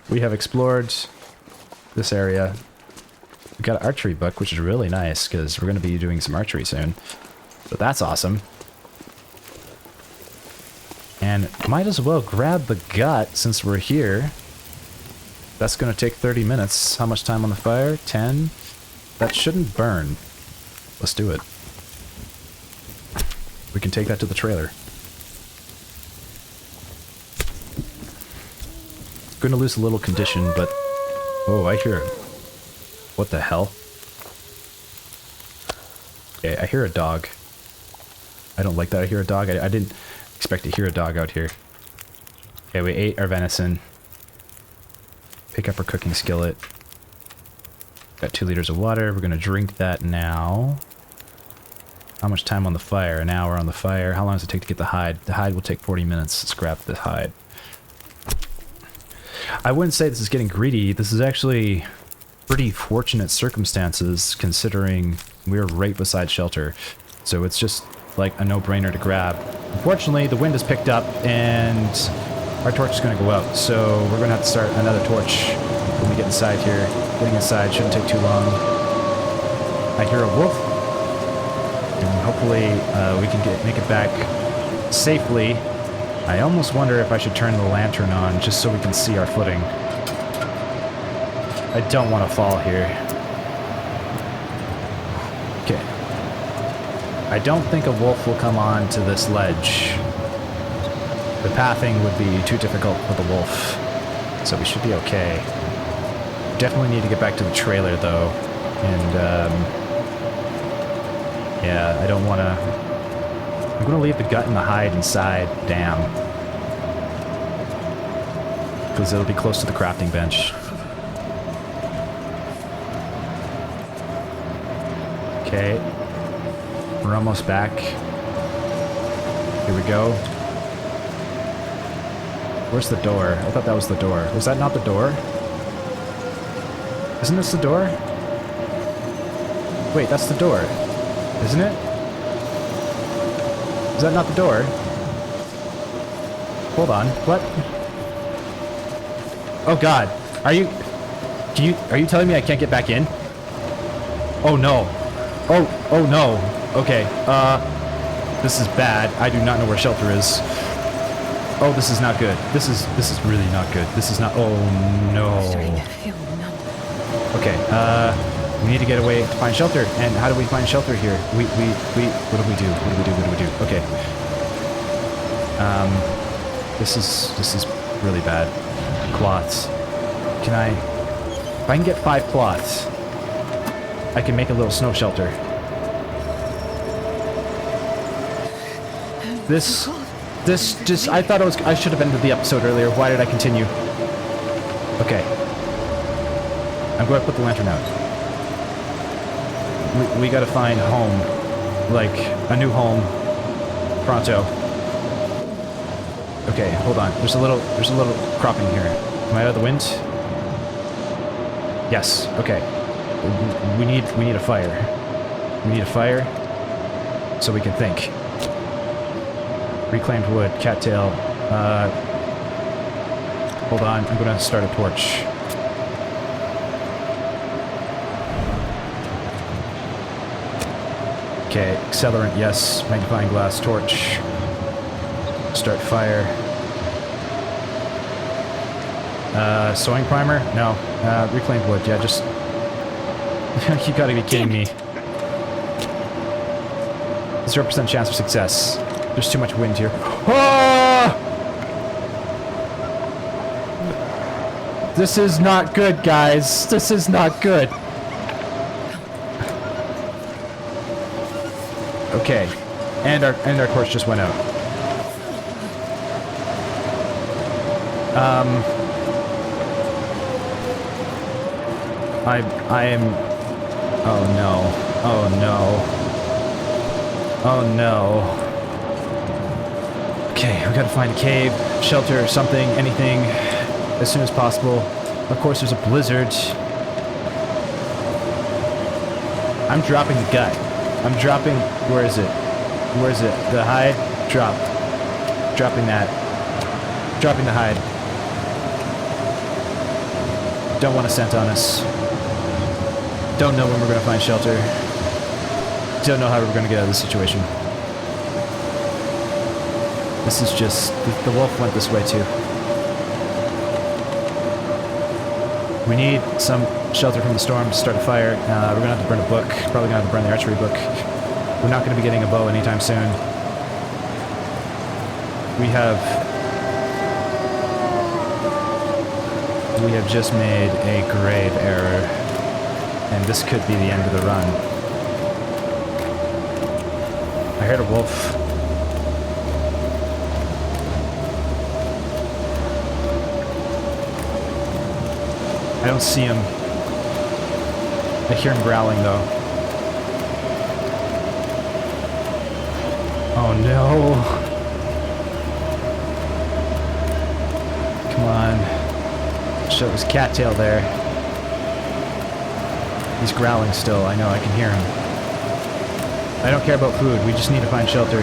we have explored this area. We got an archery book, which is really nice because we're going to be doing some archery soon. So that's awesome. And might as well grab the gut since we're here. That's going to take 30 minutes. How much time on the fire? 10? That shouldn't burn. Let's do it. We can take that to the trailer. Going to lose a little condition, but... Oh, I hear it. What the hell? Okay, I hear a dog. I don't like that I hear a dog. I didn't expect to hear a dog out here. Okay, we ate our venison. Pick up our cooking skillet. Got 2 liters of water. We're going to drink that now. How much time on the fire? An hour on the fire. How long does it take to get the hide? The hide will take 40 minutes. Let's grab the hide. I wouldn't say this is getting greedy. This is actually pretty fortunate circumstances considering we're right beside shelter. So it's just like a no-brainer to grab. Unfortunately, the wind has picked up and our torch is going to go out. So we're going to have to start another torch when we get inside here. Getting inside shouldn't take too long. I hear a wolf. And hopefully we can make it back safely. I almost wonder if I should turn the lantern on just so we can see our footing. I don't want to fall here. Okay. I don't think a wolf will come on to this ledge. The pathing would be too difficult for the wolf, so we should be okay. Definitely need to get back to the trailer though, and yeah, I don't want to... I'm going to leave the gut and the hide inside. Damn. Because it'll be close to the crafting bench. Okay. We're almost back. Here we go. Where's the door? I thought that was the door. Was that not the door? Isn't this the door? Wait, that's the door. Isn't it? Is that not the door? Hold on. What? Oh god. Are you telling me I can't get back in? Oh no. Oh no. Okay. This is bad. I do not know where shelter is. Oh, this is not good. This is really not good. This is not. Oh no. I'm starting to feel numb. Okay. We need to get away to find shelter. And how do we find shelter here? We what do we do? What do we do? Okay. This is really bad. Cloths. If I can get 5 cloths, I can make a little snow shelter. This just, I thought I should have ended the episode earlier. Why did I continue? Okay. I'm going to put the lantern out. We gotta find home. Like, a new home. Pronto. Okay, hold on. There's a little cropping here. Am I out of the wind? Yes, okay. We need a fire. We need a fire so we can think. Reclaimed wood, cattail. Hold on, I'm gonna start a torch. Okay, accelerant, yes. Magnifying glass, torch. Start fire. Sewing primer? No. Reclaimed wood, yeah, just... You gotta be kidding me. 0% chance of success. There's too much wind here. Oh! This is not good, guys. This is not good. Okay. And our torch just went out. I am... Oh no. Oh no. Oh no. Okay, we gotta find a cave, shelter, something, anything, as soon as possible. Of course, there's a blizzard. I'm dropping the gut. I'm dropping... Where is it? Where is it? The hide? Drop. Dropping that. Dropping the hide. Don't want a scent on us. Don't know when we're gonna find shelter. Don't know how we're gonna get out of this situation. This is just... The wolf went this way too. We need some shelter from the storm to start a fire. We're gonna have to burn a book. Probably gonna have to burn the archery book. We're not gonna be getting a bow anytime soon. We have just made a grave error. And this could be the end of the run. I heard a wolf. I don't see him. I hear him growling, though. Oh, no. Come on. Show his cattail there. He's growling still. I know, I can hear him. I don't care about food. We just need to find shelter.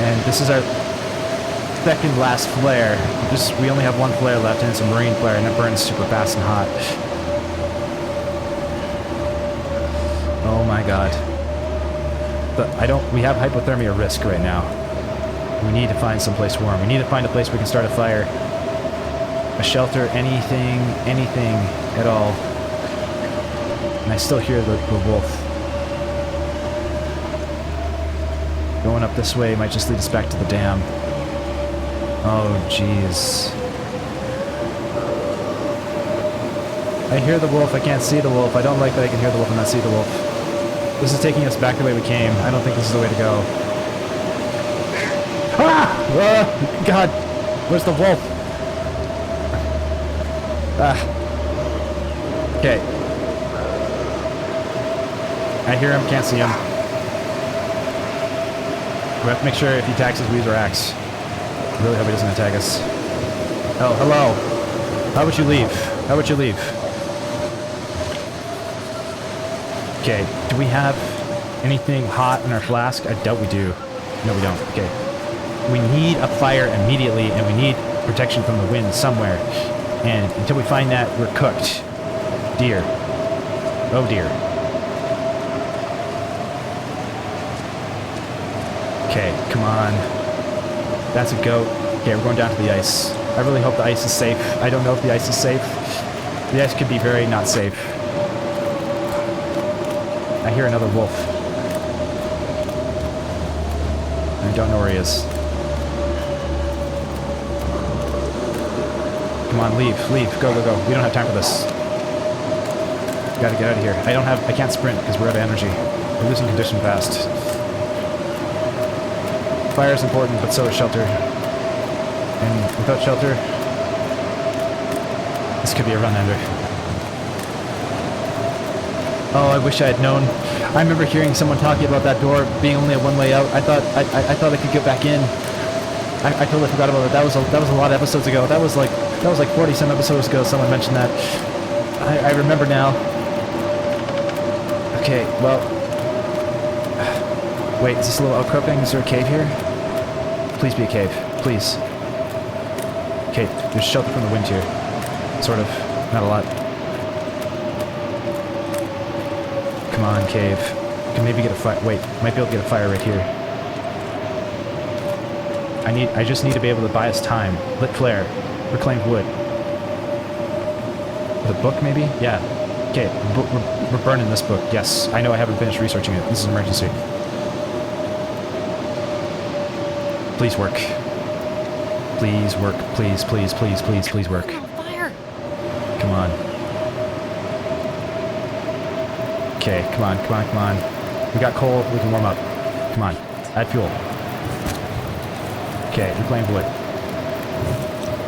And this is our second last flare. We only have one flare left, and it's a marine flare, and it burns super fast and hot. Oh my god. But we have hypothermia risk right now. We need to find someplace warm. We need to find a place we can start a fire. A shelter, anything at all. And I still hear the wolf. Going up this way might just lead us back to the dam. Oh, jeez. I hear the wolf, I can't see the wolf. I don't like that I can hear the wolf and not see the wolf. This is taking us back the way we came. I don't think this is the way to go. Ah! God! Where's the wolf? Ah. Okay. I hear him, can't see him. We have to make sure if he attacks us, we use our axe. I really hope he doesn't attack us. Oh, hello. How about you leave? How about you leave? Okay, do we have anything hot in our flask? I doubt we do. No, we don't. Okay. We need a fire immediately, and we need protection from the wind somewhere. And until we find that, we're cooked. Dear. Oh dear. Okay, come on. That's a goat. Okay, we're going down to the ice. I really hope the ice is safe. I don't know if the ice is safe. The ice could be very not safe. I hear another wolf. I don't know where he is. Come on, leave, leave, go, go, go. We don't have time for this. Gotta get out of here. I can't sprint because we're out of energy. We're losing condition fast. Fire is important, but so is shelter. And without shelter, this could be a run-ender. Oh, I wish I had known. I remember hearing someone talking about that door being only a one-way out. I thought I could get back in. I totally forgot about it. That was a lot of episodes ago. That was like 40 some episodes ago. Someone mentioned that. I remember now. Okay, well. Wait, is this a little outcropping? Is there a cave here? Please be a cave. Please. Okay, there's shelter from the wind here. Sort of. Not a lot. Come on, cave. Can maybe get a fire. Wait, might be able to get a fire right here. I just need to be able to buy us time. Lit flare. Reclaimed wood. The book, maybe? Yeah. Okay, we're burning this book. Yes, I know I haven't finished researching it. This is an emergency. Please work. Please work. Please, please, please, please, please work. I'm on fire. Come on. Okay, come on, come on, come on. We got coal, we can warm up. Come on, add fuel. Okay, reclaimed wood.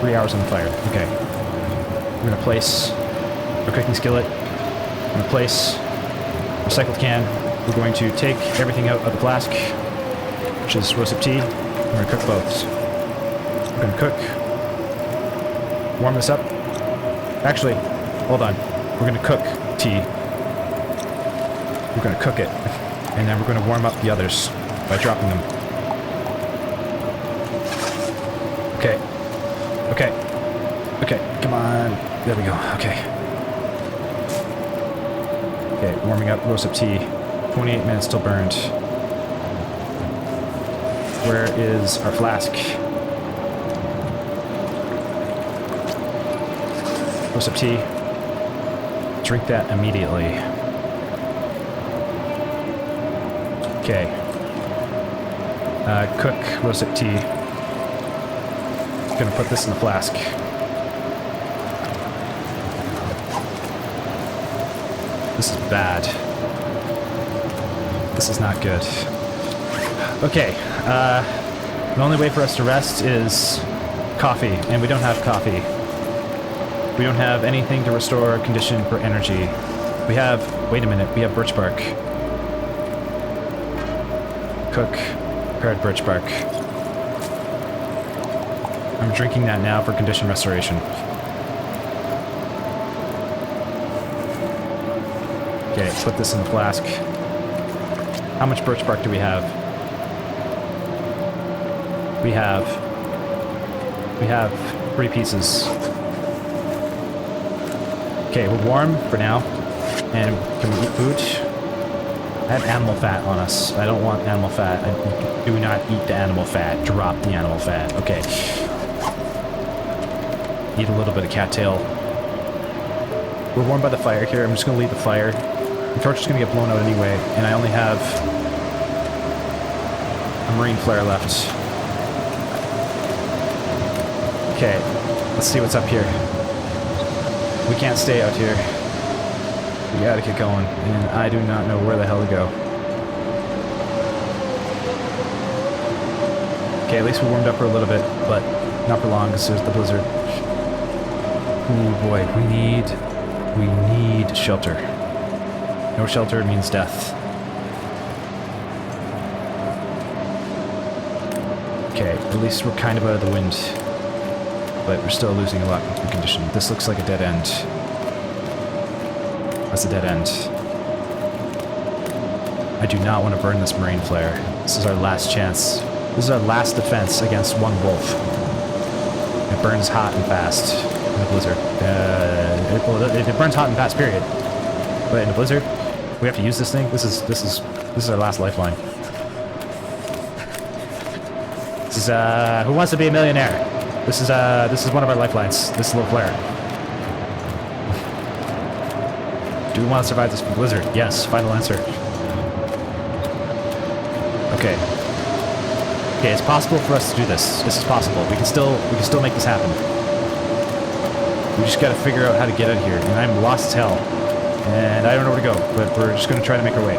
3 hours on the fire. Okay. We're gonna place our cooking skillet. We're gonna place recycled can. We're going to take everything out of the flask, which is roast up tea. We're gonna cook both. We're gonna cook. Warm this up. Actually, hold on. We're gonna cook tea. We're gonna cook it. And then we're gonna warm up the others by dropping them. Okay. Okay. Okay, come on. There we go. Okay. Okay, warming up roast up tea. 28 minutes till burned. Where is our flask? Roast up tea. Drink that immediately. Okay. Cook roast up tea. Gonna put this in the flask. This is bad. This is not good. Okay, the only way for us to rest is coffee, and we don't have coffee. We don't have anything to restore condition for energy. We have, wait a minute, we have birch bark. Cook, prepared birch bark. I'm drinking that now for condition restoration. Okay, put this in the flask. How much birch bark do we have? We have 3 pieces. Okay, we're warm for now. And can we eat food? I have animal fat on us. I don't want animal fat. I do not eat the animal fat. Drop the animal fat. Okay. Eat a little bit of cattail. We're warmed by the fire here. I'm just going to leave the fire. The torch is going to get blown out anyway, and I only have a marine flare left. Okay, let's see what's up here. We can't stay out here. We gotta get going, and I do not know where the hell to go. Okay, at least we warmed up for a little bit, but not for long because there's the blizzard. Ooh boy, we need shelter. No shelter means death. Okay, at least we're kind of out of the wind. But we're still losing a lot in condition. This looks like a dead end. That's a dead end. I do not want to burn this marine flare. This is our last chance. This is our last defense against one wolf. It burns hot and fast in a blizzard. It burns hot and fast, period. But in a blizzard, we have to use this thing. This is our last lifeline. This is Who Wants to Be a Millionaire? This is one of our lifelines. This little flare. Do we want to survive this blizzard? Yes. Final answer. Okay. Okay, it's possible for us to do this. This is possible. We can still make this happen. We just gotta figure out how to get out here. And I'm lost as hell. And I don't know where to go, but we're just gonna try to make our way.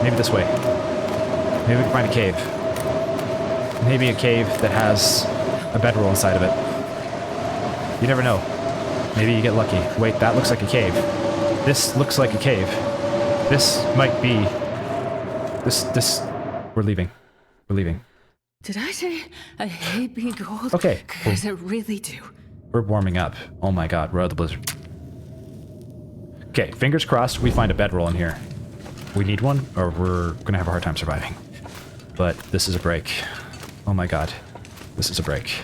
Maybe this way. Maybe we can find a cave. Maybe a cave that has a bedroll inside of it. You never know. Maybe you get lucky. Wait, that looks like a cave. This looks like a cave. This might be... This... We're leaving. We're leaving. Did I say I hate being cold? Okay. Because I really do. We're warming up. Oh my god, we're out of the blizzard. Okay, fingers crossed we find a bedroll in here. We need one, or we're gonna have a hard time surviving. But this is a break. Oh my god. This is a break.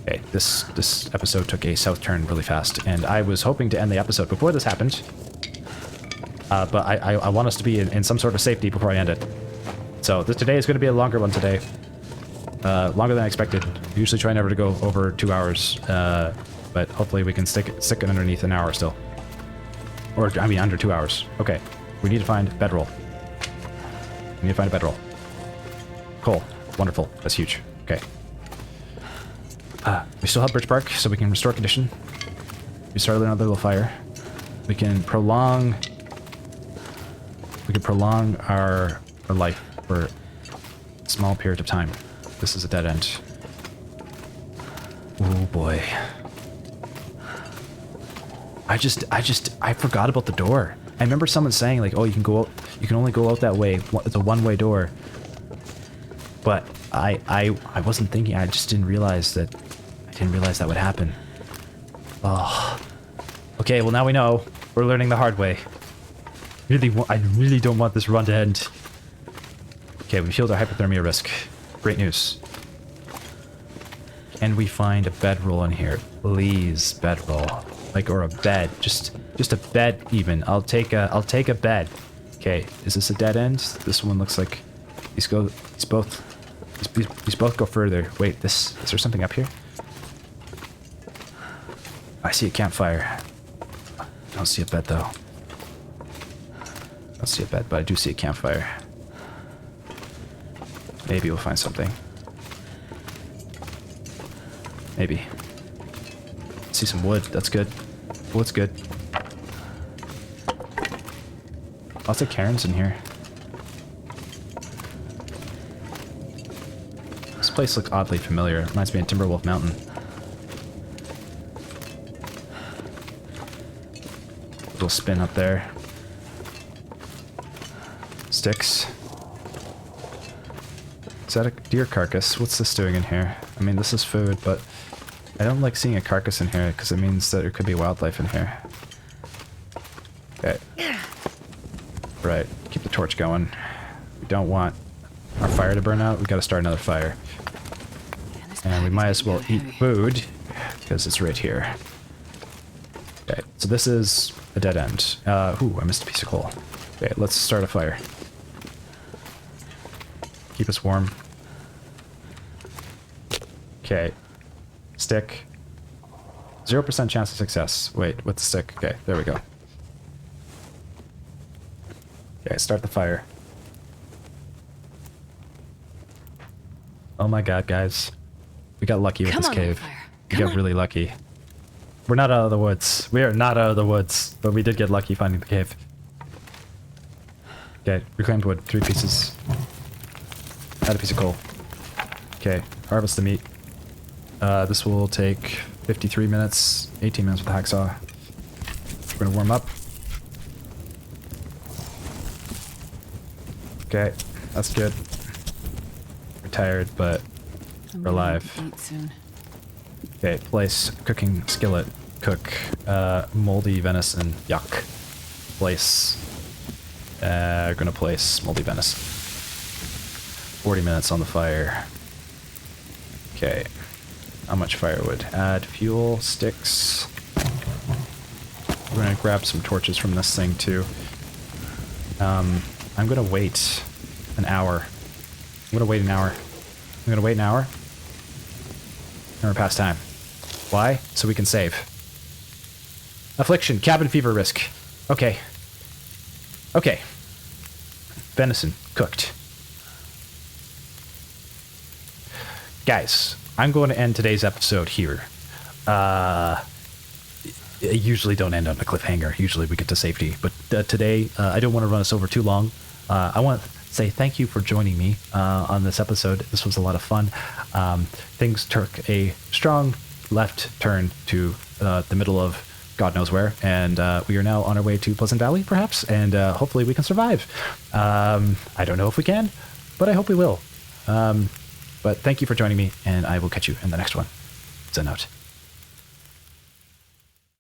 Okay, this episode took a south turn really fast, and I was hoping to end the episode before this happened. But I want us to be in some sort of safety before I end it. So today is going to be a longer one today. Longer than I expected. I usually try never to go over 2 hours, but hopefully we can stick it underneath an hour still. Or, I mean, under 2 hours. Okay, we need to find bedroll. We need to find a bedroll. Cool. Wonderful. That's huge. Okay. We still have birch bark, so we can restore condition. We started another little fire. We can prolong... We can prolong our life for a small period of time. This is a dead end. Oh boy. I forgot about the door. I remember someone saying like, oh, you can only go out that way. It's a one-way door. But I wasn't thinking, I just didn't realize that would happen. Oh. Okay, well now we know. We're learning the hard way. I really don't want this run to end. Okay, we healed our hypothermia risk. Great news. Can we find a bedroll in here? Please, bedroll. Like, or a bed. Just a bed even. I'll take a bed. Okay, is this a dead end? This one looks like these both go further. Wait, is there something up here? I see a campfire. I don't see a bed though. I don't see a bed, but I do see a campfire. Maybe we'll find something. Maybe. See some wood. That's good. Wood's good. Lots of cairns in here. This place looks oddly familiar. It reminds me of Timberwolf Mountain. Little spin up there. Sticks. Is that a deer carcass? What's this doing in here? I mean, this is food, but I don't like seeing a carcass in here because it means that there could be wildlife in here. Okay. Right. Keep the torch going. We don't want our fire to burn out. We gotta start another fire. And we might as well eat food because it's right here. Okay. So this is a dead end. Ooh, I missed a piece of coal. Okay, let's start a fire. Keep us warm. Okay. Stick. 0% chance of success. Wait, what's the stick? Okay, there we go. Okay, start the fire. Oh my god, guys. We got lucky with this cave. We got really lucky. We're not out of the woods. We are not out of the woods, but we did get lucky finding the cave. Okay, reclaimed wood. 3 pieces. Add a piece of coal. Okay, harvest the meat. This will take 53 minutes, 18 minutes with the hacksaw. We're gonna warm up. Okay, that's good. We're tired, but I'm We're gonna alive. need to eat soon. Okay, place cooking skillet. Cook moldy venison. Yuck. Place. Gonna place moldy venison. 40 minutes on the fire. Okay. How much firewood? Add fuel, sticks. We're gonna grab some torches from this thing too. I'm gonna wait an hour. I'm gonna wait an hour. I'm gonna wait an hour. And we're past time. Why? So we can save. Affliction, cabin fever risk. Okay. Okay. Venison, cooked. Guys, I'm going to end today's episode here. I usually don't end on a cliffhanger. Usually we get to safety. But today, I don't want to run us over too long. I want to say thank you for joining me on this episode. This was a lot of fun. Things took a strong left turn to the middle of God knows where, and we are now on our way to Pleasant Valley, perhaps, and hopefully we can survive. I don't know if we can, but I hope we will. But thank you for joining me, and I will catch you in the next one. It's a note.